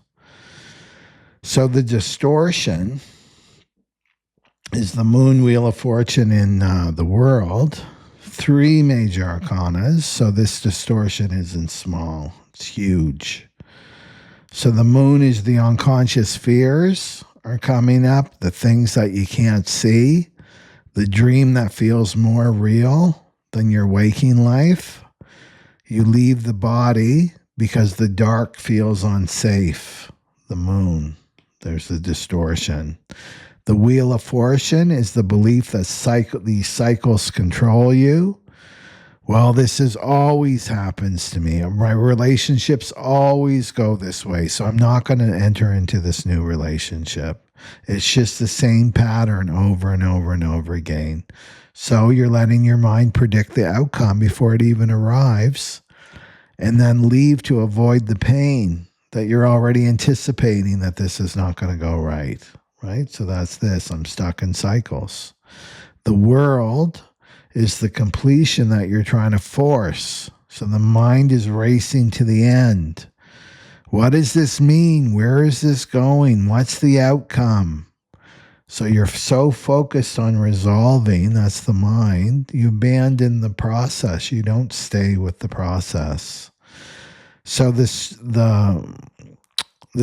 So the distortion is the moon wheel of fortune in the world. 3 major arcanas. So this distortion isn't small. It's huge. So the moon is the unconscious fears are coming up, the things that you can't see, the dream that feels more real than your waking life. You leave the body because the dark feels unsafe. The moon. There's the distortion. The wheel of fortune is the belief that these cycles control you. Well, always happens to me. My relationships always go this way, so I'm not going to enter into this new relationship. It's just the same pattern over and over and over again. So you're letting your mind predict the outcome before it even arrives, and then leave to avoid the pain that you're already anticipating that this is not going to go right, right? So that's this. I'm stuck in cycles. The world is the completion that you're trying to force. So the mind is racing to the end. What does this mean? Where is this going? What's the outcome? So you're so focused on resolving, that's the mind, you abandon the process. You don't stay with the process. So the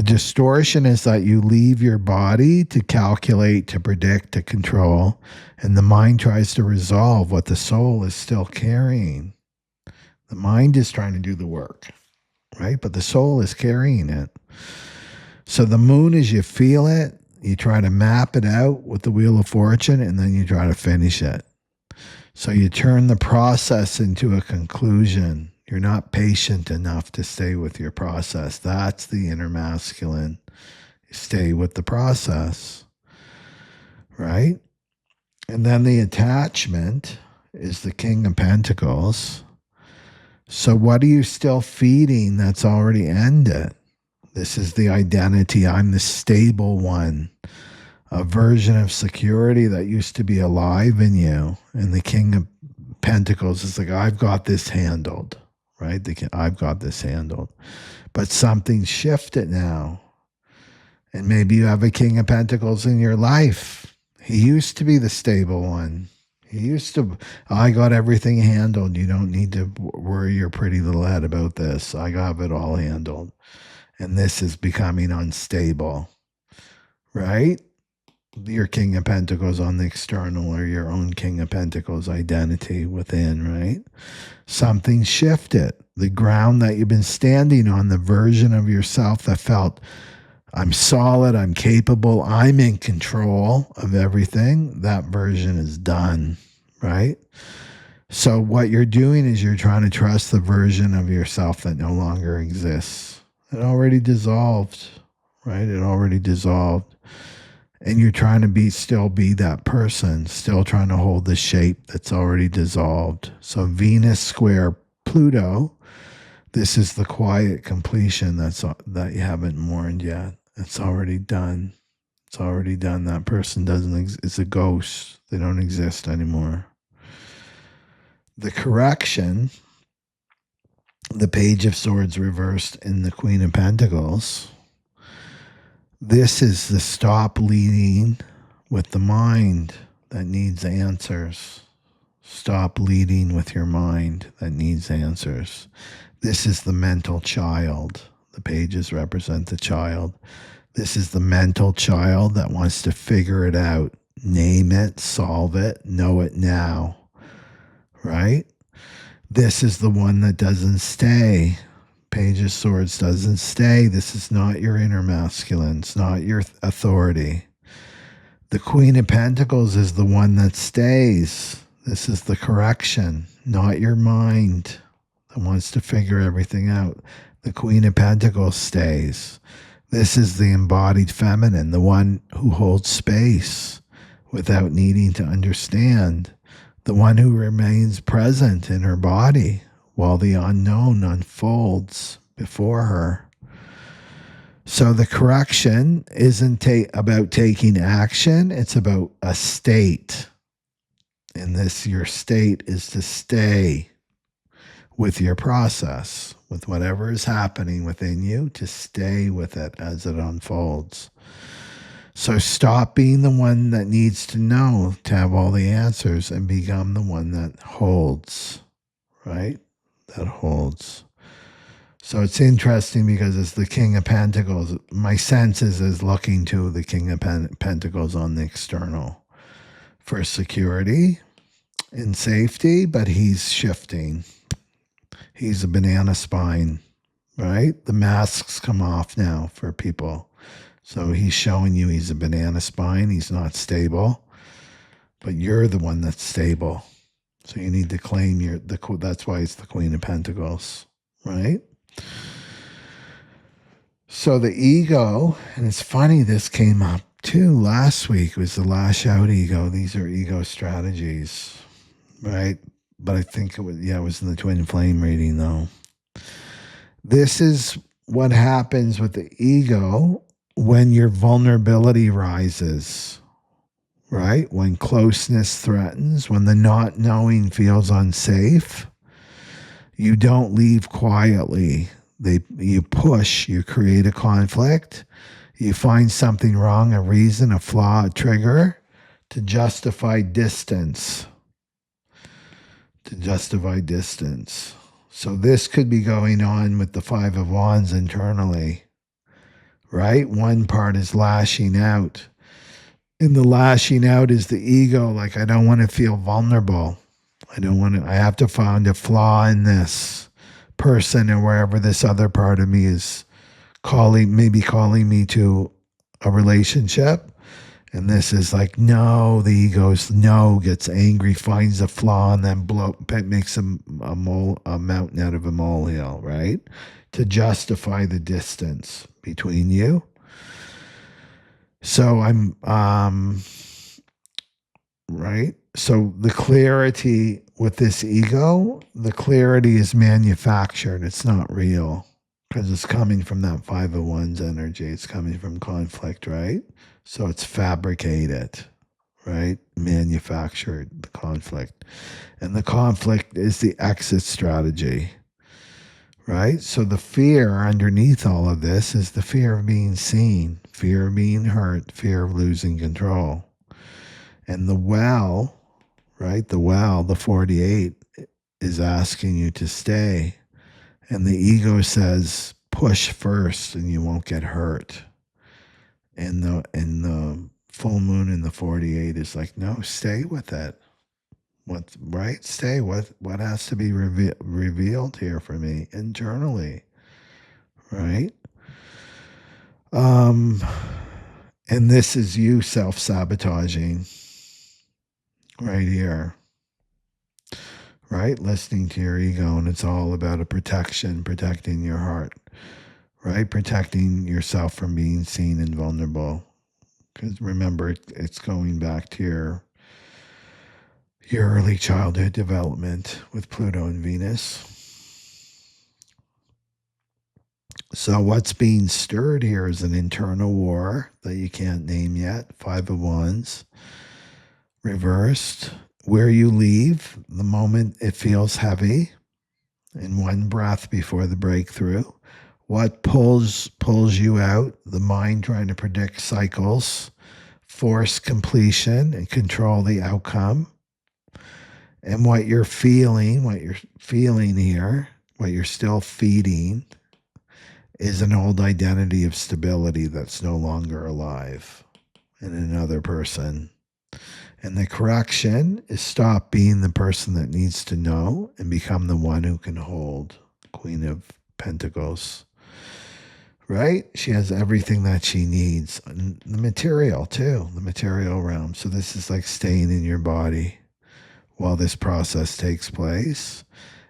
distortion is that you leave your body to calculate, to predict, to control, and the mind tries to resolve what the soul is still carrying. The mind is trying to do the work, right? But the soul is carrying it. So the moon is you feel it, you try to map it out with the wheel of fortune, and then you try to finish it. So you turn the process into a conclusion. You're not patient enough to stay with your process. That's the inner masculine. You stay with the process, right? And then the attachment is the King of Pentacles. So what are you still feeding that's already ended? This is the identity. I'm the stable one. A version of security that used to be alive in you. And the King of Pentacles is like, I've got this handled. Right? I've got this handled. But something shifted now. And maybe you have a King of Pentacles in your life. He used to be the stable one. He used to, I got everything handled. You don't need to worry your pretty little head about this. I got it all handled. And this is becoming unstable. Right? Your King of Pentacles on the external, or your own King of Pentacles identity within, right? Something shifted. The ground that you've been standing on, the version of yourself that felt, I'm solid, I'm capable, I'm in control of everything, that version is done, right? So what you're doing is you're trying to trust the version of yourself that no longer exists. It already dissolved, right? It already dissolved. And you're trying to still be that person, still trying to hold the shape that's already dissolved. So Venus square Pluto, this is the quiet completion that you haven't mourned yet. It's already done. It's already done. That person it's a ghost. They don't exist anymore. The correction, the Page of Swords reversed in the Queen of Pentacles. This is the stop leading with the mind that needs answers. Stop leading with your mind that needs answers. This is the mental child. The pages represent the child. This is the mental child that wants to figure it out, name it, solve it, know it now, right? This is the one that doesn't stay. Page of Swords doesn't stay. This is not your inner masculine. It's not your authority. The Queen of Pentacles is the one that stays. This is the correction, not your mind that wants to figure everything out. The Queen of Pentacles stays. This is the embodied feminine, the one who holds space without needing to understand, the one who remains present in her body while the unknown unfolds before her. So the correction isn't about taking action, it's about a state. And this, your state is to stay with your process, with whatever is happening within you, to stay with it as it unfolds. So stop being the one that needs to know to have all the answers and become the one that holds, right? That holds. So it's interesting because it's the King of Pentacles. My sense is looking to the King of Pentacles on the external for security and safety, but he's shifting. He's a banana spine, right? The masks come off now for people. So he's showing you he's a banana spine. He's not stable, but you're the one that's stable. So you need to claim that's why it's the Queen of Pentacles, right? So the ego, and it's funny, this came up too last week, was the lash out ego. These are ego strategies, right? But I think it was in the twin flame reading though. This is what happens with the ego when your vulnerability rises, right? When closeness threatens, when the not knowing feels unsafe, you don't leave quietly. You push, you create a conflict, you find something wrong, a reason, a flaw, a trigger to justify distance. So this could be going on with the Five of Wands internally, right? One part is lashing out. And the lashing out is the ego, like I don't want to feel vulnerable. I have to find a flaw in this person or wherever this other part of me is calling me to a relationship. And this is like, no, the ego's no, gets angry, finds a flaw, and then makes a mountain out of a molehill, right? To justify the distance between you. So right? So the clarity with this ego, the clarity is manufactured. It's not real because it's coming from that Five of Wands energy. It's coming from conflict, right? So it's fabricated, right? Manufactured, the conflict. And the conflict is the exit strategy, right? So the fear underneath all of this is the fear of being seen, fear of being hurt, fear of losing control. And the well, right? The 48 is asking you to stay. And the ego says, push first and you won't get hurt. And the full moon in the 48 is like, no, stay with it. Right? Stay. What has to be revealed here for me internally? Right? And this is you self-sabotaging right here. Right? Listening to your ego, and it's all about protecting your heart, right? Protecting yourself from being seen and vulnerable. Because remember, it's going back to your early childhood development with Pluto and Venus. So what's being stirred here is an internal war that you can't name yet. Five of Wands, reversed. Where you leave, the moment it feels heavy, in one breath before the breakthrough. What pulls you out? The mind trying to predict cycles, force completion, and control the outcome. And what you're feeling here, what you're still feeding, is an old identity of stability that's no longer alive in another person. And the correction is stop being the person that needs to know and become the one who can hold. Queen of Pentacles. Right? She has everything that she needs. And the material too, the material realm. So this is like staying in your body while this process takes place.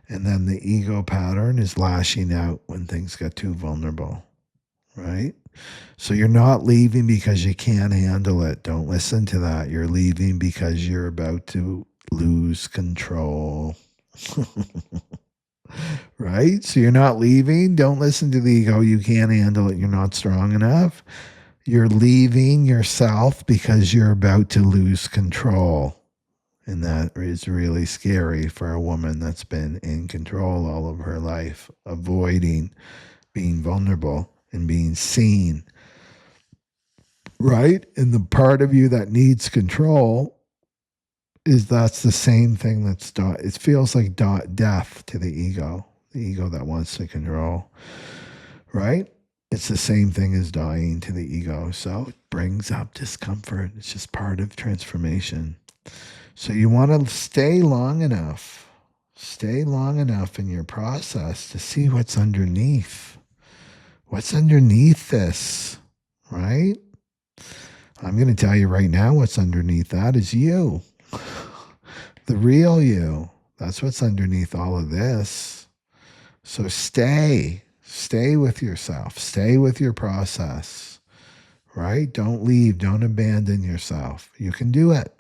And then the ego pattern is lashing out when things get too vulnerable. right? So you're not leaving because you can't handle it. Don't listen to that. You're leaving because you're about to lose control. Right? So you're not leaving. Don't listen to the ego. You can't handle it. You're not strong enough. You're leaving yourself because you're about to lose control. And that is really scary for a woman that's been in control all of her life, avoiding being vulnerable and being seen. Right? And the part of you that needs control that's the same thing it feels like death to the ego that wants to control. Right? It's the same thing as dying to the ego. So it brings up discomfort. It's just part of transformation. So you want to stay long enough in your process to see what's underneath. What's underneath this, right? I'm going to tell you right now what's underneath that is you. The real you. That's what's underneath all of this. So stay with yourself. Stay with your process, right? Don't leave. Don't abandon yourself. You can do it.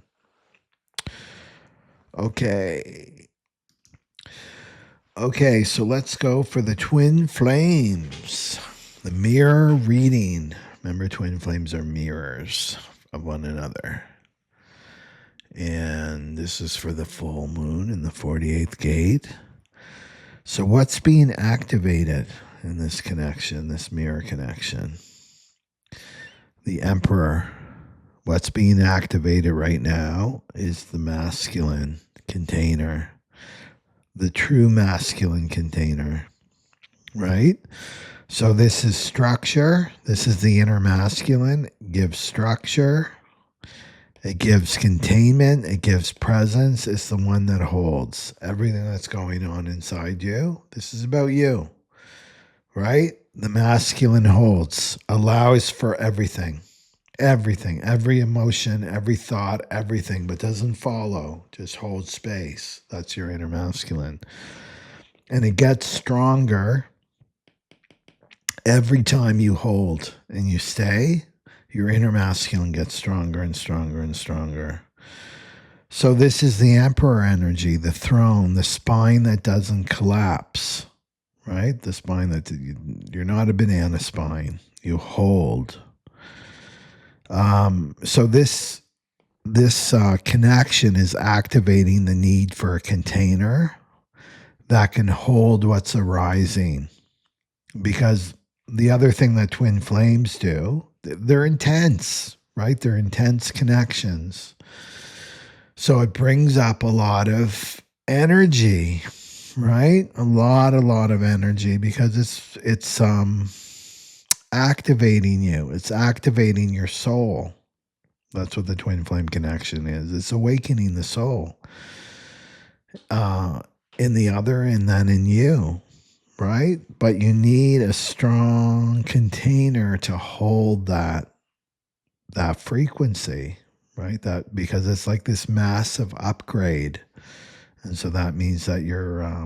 Okay, so let's go for the twin flames. The mirror reading. Remember, twin flames are mirrors of one another. And this is for the full moon in the 48th gate. So what's being activated in this connection, this mirror connection? The Emperor. What's being activated right now is the masculine container, the true masculine container, right? So this is structure. This is the inner masculine. It gives structure. It gives containment. It gives presence. It's the one that holds everything that's going on inside you. This is about you, right? The masculine holds, allows for everything. Everything, every emotion, every thought, everything, but doesn't follow, just holds space. That's your inner masculine. And it gets stronger every time you hold and you stay. Your inner masculine gets stronger and stronger and stronger. So this is the Emperor energy, the throne, the spine that doesn't collapse, right? The spine that you're not a banana spine. You hold. So this connection is activating the need for a container that can hold what's arising. Because the other thing that twin flames do, they're intense, right? They're intense connections. So it brings up a lot of energy, right? A lot of energy because it's activating you. It's activating your soul. That's what the twin flame connection is. It's awakening the soul in the other and then in you, right? But you need a strong container to hold that frequency, right? That because it's like this massive upgrade. And so that means that your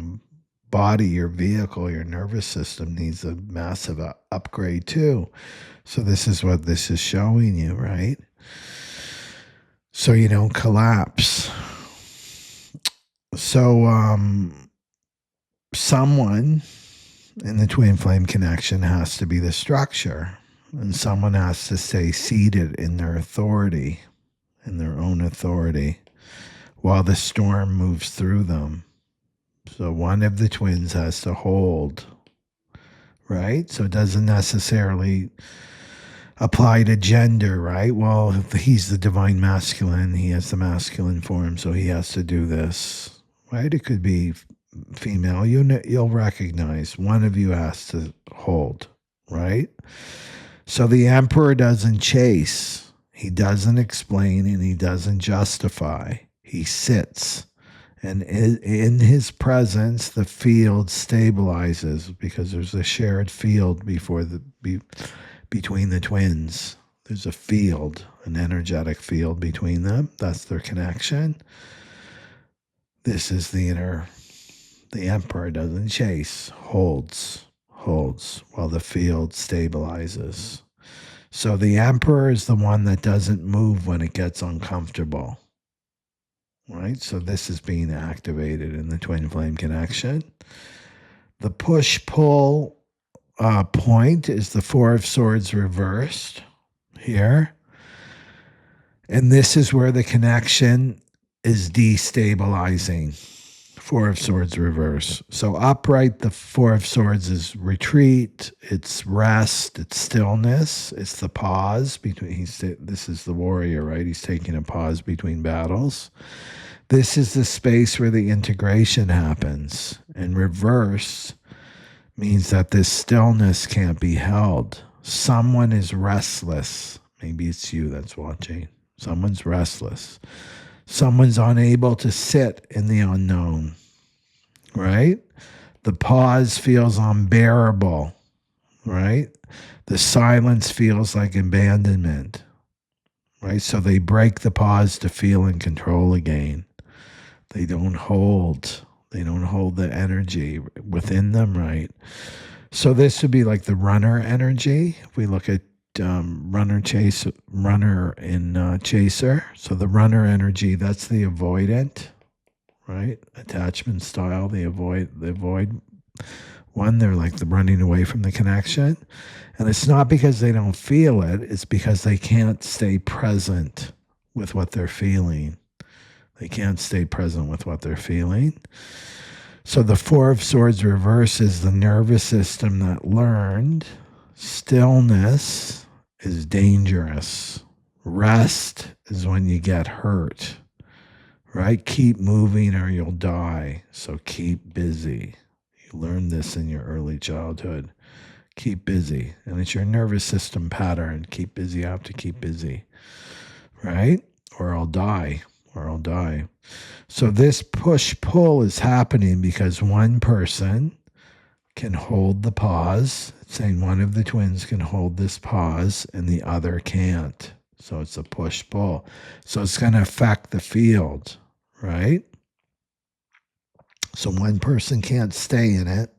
body, your vehicle, your nervous system needs a massive upgrade too. So this is what this is showing you, right? So you don't collapse. So someone in the twin flame connection has to be the structure, and someone has to stay seated in their authority, in their own authority, while the storm moves through them. So one of the twins has to hold, right? So it doesn't necessarily apply to gender, right? Well, if he's the divine masculine, he has the masculine form, so he has to do this, right? It could be female. You'll recognize one of you has to hold, right? So the Emperor doesn't chase, he doesn't explain, and he doesn't justify. He sits. And in his presence, the field stabilizes because there's a shared field between the twins. There's a field, an energetic field between them. That's their connection. This is the Emperor doesn't chase, holds holds while the field stabilizes. So the emperor is the one that doesn't move when it gets uncomfortable, right? So this is being activated in the twin flame connection. The push-pull point is the Four of Swords reversed here. And this is where the connection is destabilizing. Four of Swords reverse. So upright, the Four of Swords is retreat, it's rest, it's stillness, it's the pause between. This is the warrior, right? He's taking a pause between battles. This is the space where the integration happens. And reverse means that this stillness can't be held. Someone is restless. Maybe it's you that's watching. Someone's restless. Someone's unable to sit in the unknown, right? The pause feels unbearable, right? The silence feels like abandonment, right? So they break the pause to feel in control again. They don't hold the energy within them, right? So this would be like the runner energy. If we look at runner in chaser. So the runner energy, that's the avoidant, right? Attachment style, the avoid one. They're like the running away from the connection. And it's not because they don't feel it, it's because they can't stay present with what they're feeling. They can't stay present with what they're feeling. So the Four of Swords reverse is the nervous system that learned stillness is dangerous. Rest is when you get hurt, right? Keep moving or you'll die. So keep busy. You learned this in your early childhood. Keep busy. And it's your nervous system pattern. Keep busy. I have to keep busy, right? Or I'll die. So this push-pull is happening because one person can hold the pause. It's saying one of the twins can hold this pause and the other can't. So it's a push-pull. So it's going to affect the field, right? So one person can't stay in it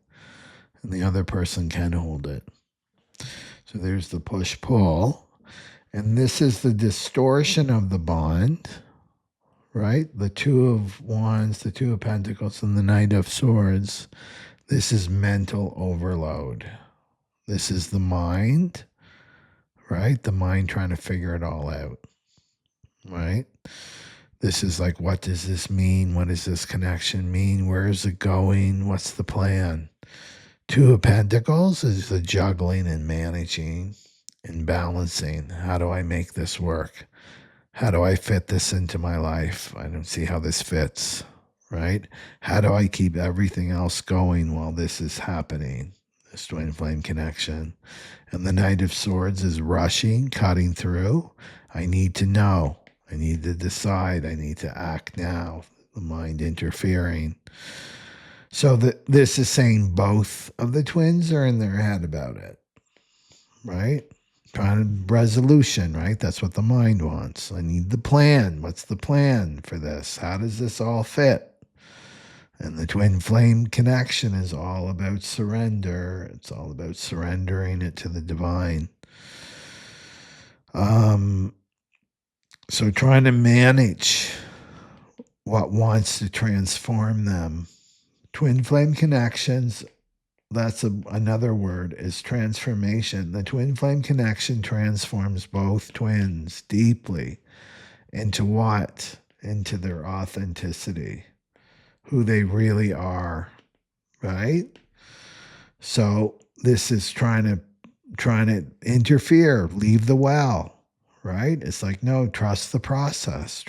and the other person can hold it. So there's the push-pull. And this is the distortion of the bond, right? The Two of Wands, the Two of Pentacles, and the Knight of Swords. This is mental overload. This is the mind, right? The mind trying to figure it all out, right? This is like, what does this mean? What does this connection mean? Where is it going? What's the plan? Two of Pentacles is the juggling and managing and balancing. How do I make this work? How do I fit this into my life? I don't see how this fits, right? How do I keep everything else going while this is happening? This twin flame connection. And the Knight of Swords is rushing, cutting through. I need to know. I need to decide. I need to act now. The mind interfering. So this is saying both of the twins are in their head about it, right? Trying to resolution, right? That's what the mind wants. I need the plan. What's the plan for this? How does this all fit? And the twin flame connection is all about surrender. It's all about surrendering it to the divine. So trying to manage what wants to transform them. Twin flame connections, that's another word, is transformation. The twin flame connection transforms both twins deeply into what? Into their authenticity, who they really are, right? So this is trying to interfere, leave the well, right? It's like, no, trust the process.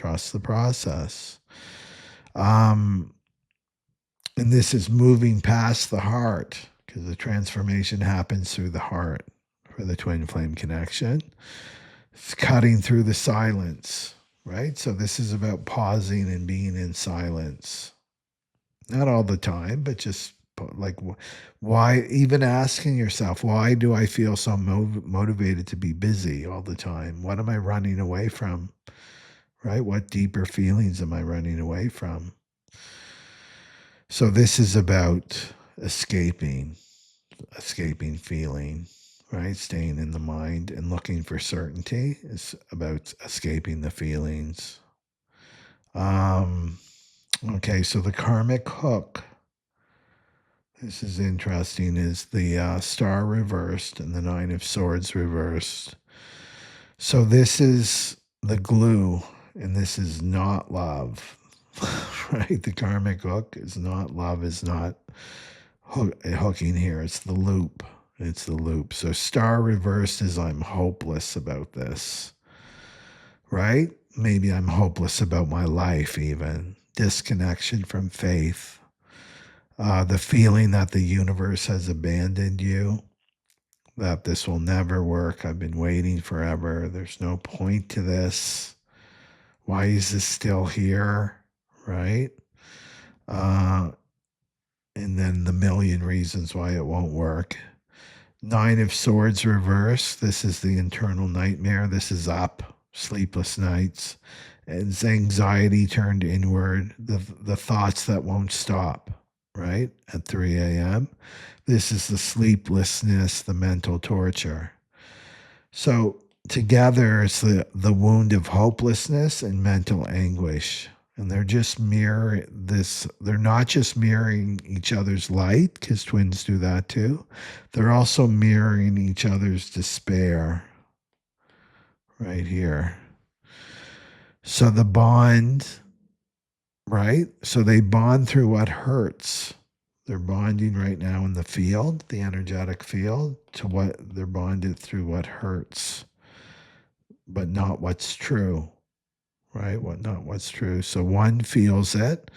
And this is moving past the heart, because the transformation happens through the heart for the twin flame connection. It's cutting through the silence, right? So this is about pausing and being in silence. Not all the time, but just like, why, even asking yourself, why do I feel so motivated to be busy all the time? What am I running away from, right? What deeper feelings am I running away from? So this is about escaping. escaping feeling, right? Staying in the mind and looking for certainty is about escaping the feelings. Okay, so the karmic hook, this is interesting, is the star reversed and the nine of swords reversed. So this is the glue, and this is not love, right? The karmic hook is not love, is not hooking here. It's the loop. It's the loop. So star reversed is I'm hopeless about this, right? Maybe I'm hopeless about my life, even. Disconnection from faith. The feeling that the universe has abandoned you, that this will never work. I've been waiting forever. There's no point to this. Why is this still here? Right? And then the million reasons why it won't work. Nine of swords reverse. This is the internal nightmare. This is up, sleepless nights. It's anxiety turned inward, the thoughts that won't stop, right? At 3 a.m. This is the sleeplessness, the mental torture. So together it's the wound of hopelessness and mental anguish. And they're just they're not just mirroring each other's light, because twins do that too. They're also mirroring each other's despair right here. So the bond, right? So they bond through what hurts. They're bonding right now in the field, the energetic field, to what they're bonded through what hurts, but not what's true, right? Not what's true. So one feels it,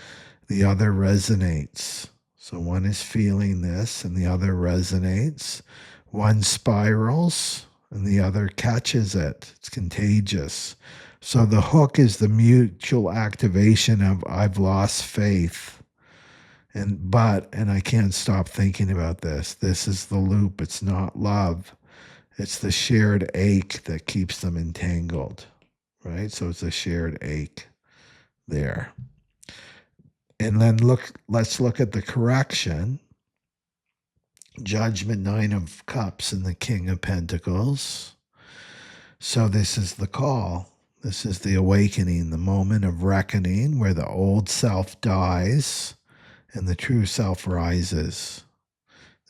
the other resonates. So one is feeling this and the other resonates. One spirals and the other catches it. It's contagious. So the hook is the mutual activation of I've lost faith. And I can't stop thinking about this. This is the loop. It's not love. It's the shared ache that keeps them entangled, right? So it's a shared ache there. And then let's look at the correction. Judgment, Nine of Cups and the King of Pentacles. So this is the call. This is the awakening, the moment of reckoning where the old self dies and the true self rises.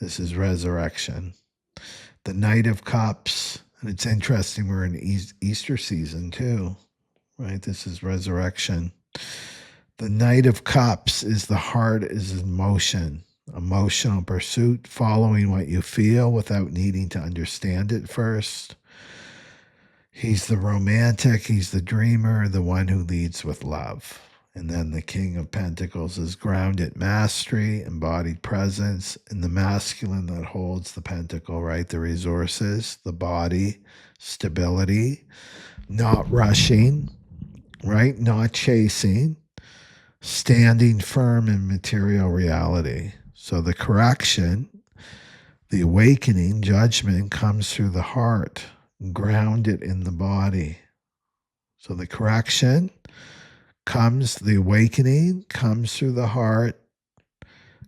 This is resurrection. The Knight of Cups, and it's interesting, we're in Easter season too, right? This is resurrection. The Knight of Cups is the heart is emotion, emotional pursuit, following what you feel without needing to understand it first. He's the romantic, he's the dreamer, the one who leads with love. And then the King of Pentacles is grounded mastery, embodied presence, and the masculine that holds the pentacle, right? The resources, the body, stability, not rushing, right? Not chasing, standing firm in material reality. So the correction, the awakening, judgment comes through the heart, grounded in the body. So the correction comes, the awakening comes through the heart,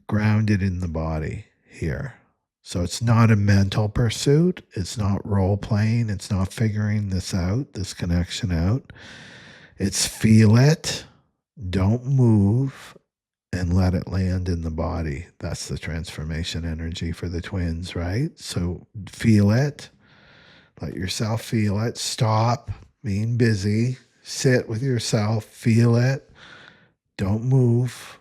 grounded in the body here. So it's not a mental pursuit. It's not role playing. It's not figuring this out, this connection out. It's feel it, don't move, and let it land in the body. That's the transformation energy for the twins, right? So feel it, let yourself feel it, stop being busy, sit with yourself, feel it, don't move,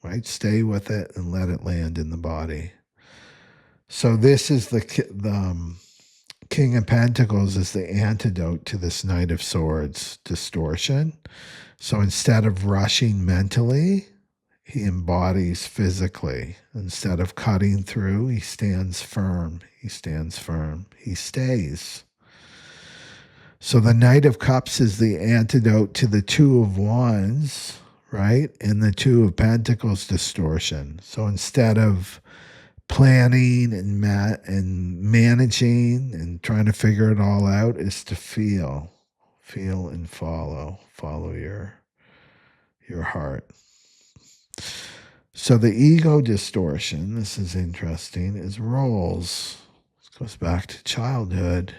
right? Stay with it and let it land in the body. So this is the King of Pentacles is the antidote to this Knight of Swords distortion. So instead of rushing mentally, he embodies physically. Instead of cutting through, he stands firm. He stands firm. He stays. So the Knight of Cups is the antidote to the Two of Wands, right? And the Two of Pentacles distortion. So instead of planning and managing and trying to figure it all out, is to feel and follow your heart. So the ego distortion, this is interesting, is roles. This goes back to childhood.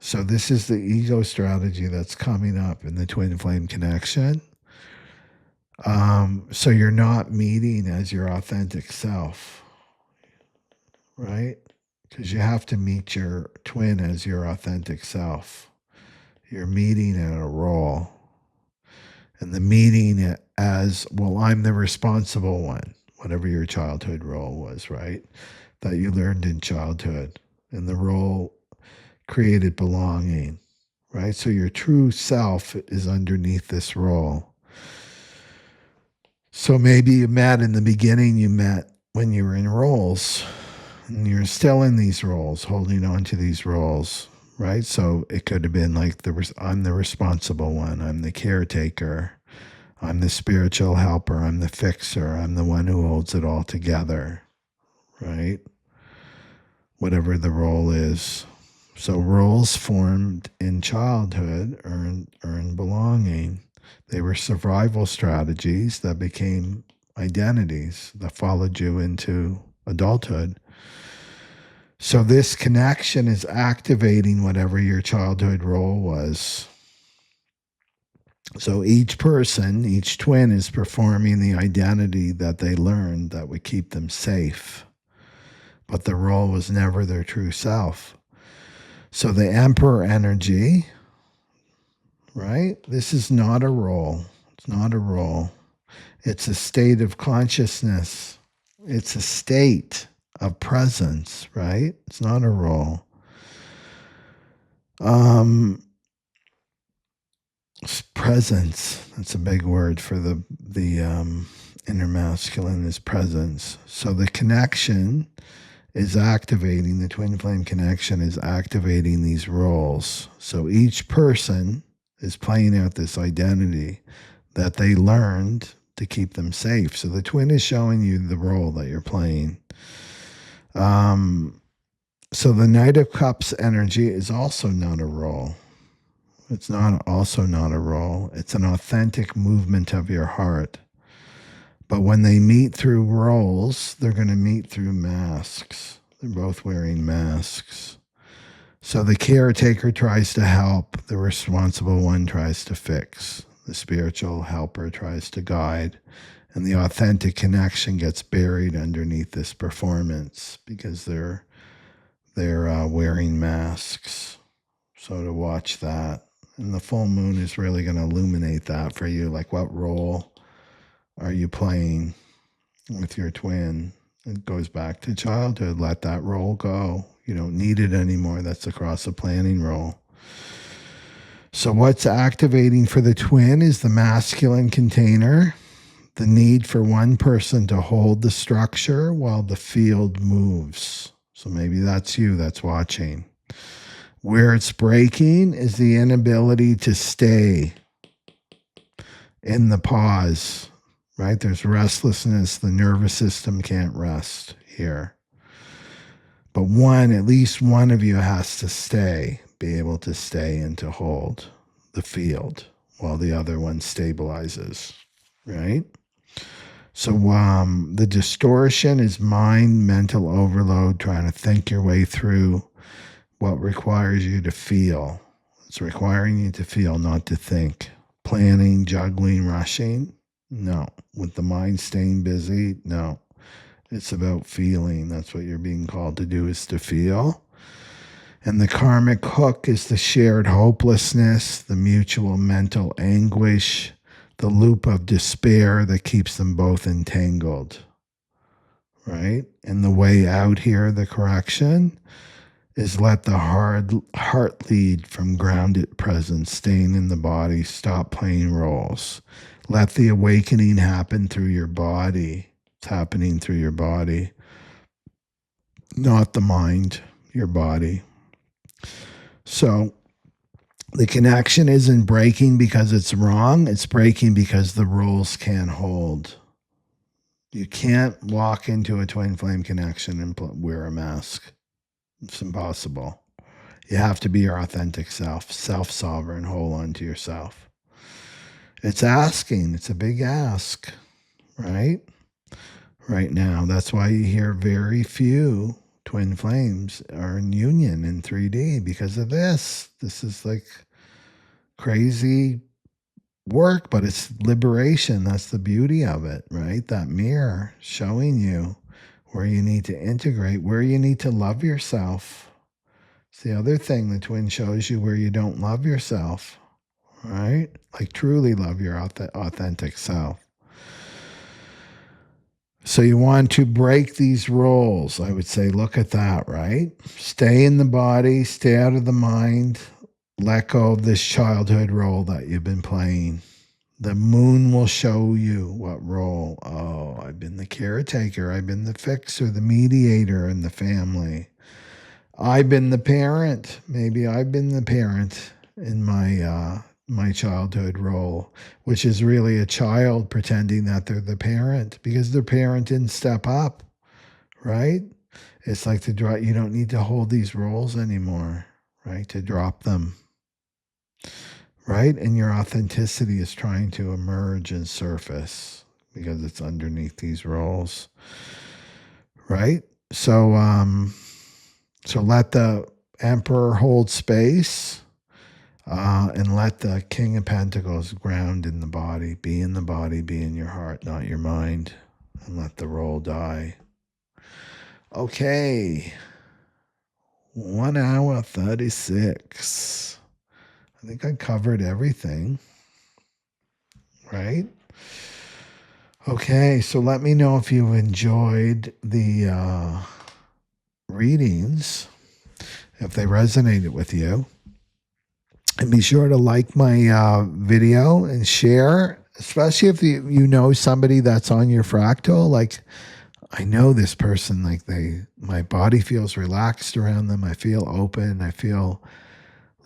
So this is the ego strategy that's coming up in the twin flame connection. So you're not meeting as your authentic self, right? Because you have to meet your twin as your authentic self. You're meeting in a role. And the meeting as, well, I'm the responsible one, whatever your childhood role was, right? That you learned in childhood. And the role created belonging, right? So your true self is underneath this role. So maybe you met in the beginning, you met when you were in roles, and you're still in these roles, holding on to these roles, right? So it could have been like I'm the responsible one, I'm the caretaker, I'm the spiritual helper, I'm the fixer, I'm the one who holds it all together, right? Whatever the role is. So roles formed in childhood earn belonging. They were survival strategies that became identities that followed you into adulthood. So this connection is activating whatever your childhood role was. So each person, each twin is performing the identity that they learned that would keep them safe. But the role was never their true self. So the emperor energy, right? This is not a role. It's not a role. It's a state of consciousness. It's a state of presence, right? It's not a role. Presence. That's a big word for the inner masculine is presence. So the connection is activating, the twin flame connection is activating these roles. So each person is playing out this identity that they learned to keep them safe. So the twin is showing you the role that you're playing. So the Knight of Cups energy is also not a role. It's also not a role. It's an authentic movement of your heart. But when they meet through roles, they're going to meet through masks. They're both wearing masks. So the caretaker tries to help. The responsible one tries to fix. The spiritual helper tries to guide. And the authentic connection gets buried underneath this performance because they're wearing masks. So to watch that. And the full moon is really going to illuminate that for you. Like, what role are you playing with your twin? It goes back to childhood. Let that role go. You don't need it anymore. That's across the planning role. So what's activating for the twin is the masculine container, the need for one person to hold the structure while the field moves. So maybe that's you that's watching. Where it's breaking is the inability to stay in the pause, right? There's restlessness. The nervous system can't rest here. But at least one of you has to be able to stay and to hold the field while the other one stabilizes, right? So the distortion is mental overload, trying to think your way through what requires you to feel. It's requiring you to feel, not to think. Planning, juggling, rushing? No. With the mind staying busy? No. It's about feeling. That's what you're being called to do, is to feel. And the karmic hook is the shared hopelessness, the mutual mental anguish, the loop of despair that keeps them both entangled. Right? And the way out here, the correction, is let the heart lead from grounded presence, staying in the body, stop playing roles. Let the awakening happen through your body. It's happening through your body, not the mind, your body. So the connection isn't breaking because it's wrong. It's breaking because the roles can't hold. You can't walk into a twin flame connection and wear a mask. It's impossible. You have to be your authentic self, self-sovereign, hold on to yourself. It's asking. It's a big ask, right? Right now. That's why you hear very few twin flames are in union in 3D because of this. This is like crazy work, but it's liberation. That's the beauty of it, right? That mirror showing you where you need to integrate, where you need to love yourself. It's the other thing the twin shows you where you don't love yourself, right? Like truly love your authentic self. So you want to break these roles. I would say, look at that, right? Stay in the body, stay out of the mind, let go of this childhood role that you've been playing. The moon will show you what role. Oh, I've been the caretaker. I've been the fixer, the mediator in the family. I've been the parent. Maybe I've been the parent in my childhood role, which is really a child pretending that they're the parent because their parent didn't step up, right? It's like to drop. You don't need to hold these roles anymore, right? To drop them, right? And your authenticity is trying to emerge and surface because it's underneath these roles, right? So let the Emperor hold space, and let the King of Pentacles ground in the body, be in your heart, not your mind, and let the role die. Okay, 1 hour 36. I think I covered everything, right? Okay, so let me know if you enjoyed the readings, if they resonated with you. And be sure to like my video and share, especially if you know somebody that's on your fractal. Like, I know this person, like my body feels relaxed around them. I feel open. I feel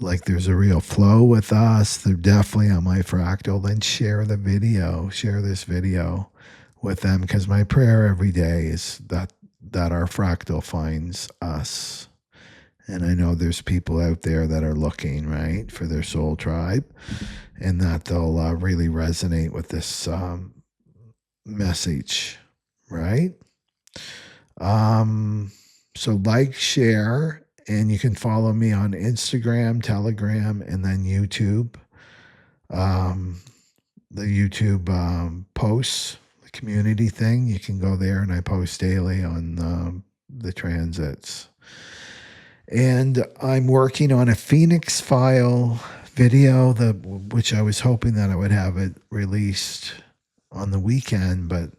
like there's a real flow with us. They're definitely on my fractal. Then share the video, share this video with them, because my prayer every day is that our fractal finds us. And I know there's people out there that are looking, right, for their soul tribe, and that they'll really resonate with this message, right? So like, share, and you can follow me on Instagram, Telegram, and then YouTube. The YouTube posts, the community thing, you can go there, and I post daily on the transits. And I'm working on a Phoenix File video, which I was hoping that I would have it released on the weekend, but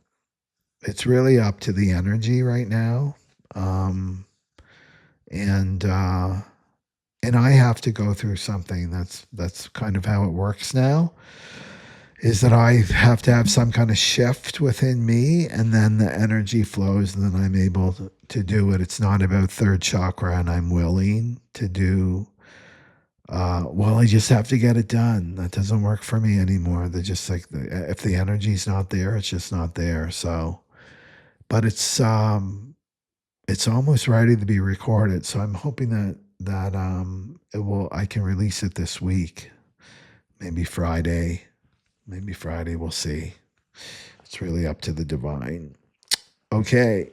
it's really up to the energy right now. And I have to go through something. That's kind of how it works now, is that I have to have some kind of shift within me, and then the energy flows, and then I'm able to do it. It's not about third chakra, and I'm willing to do, I just have to get it done. That doesn't work for me anymore. They're just like, if the energy's not there, it's just not there. So, but it's almost ready to be recorded. So I'm hoping that I can release it this week, maybe Friday. We'll see. It's really up to the divine. Okay.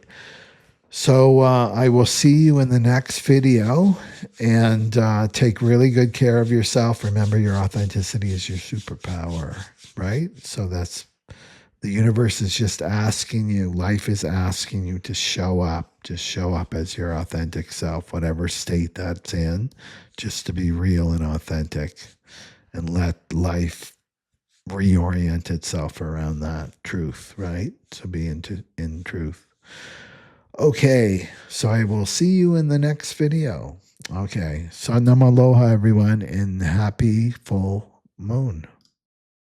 So I will see you in the next video, and take really good care of yourself. Remember, your authenticity is your superpower, right? So the universe is just asking you, life is asking you to show up. Just show up as your authentic self, whatever state that's in, just to be real and authentic, and let life reorient itself around that truth, right? So be in truth. Okay, so I will see you in the next video. Okay, Sanam Aloha, everyone, and happy full moon.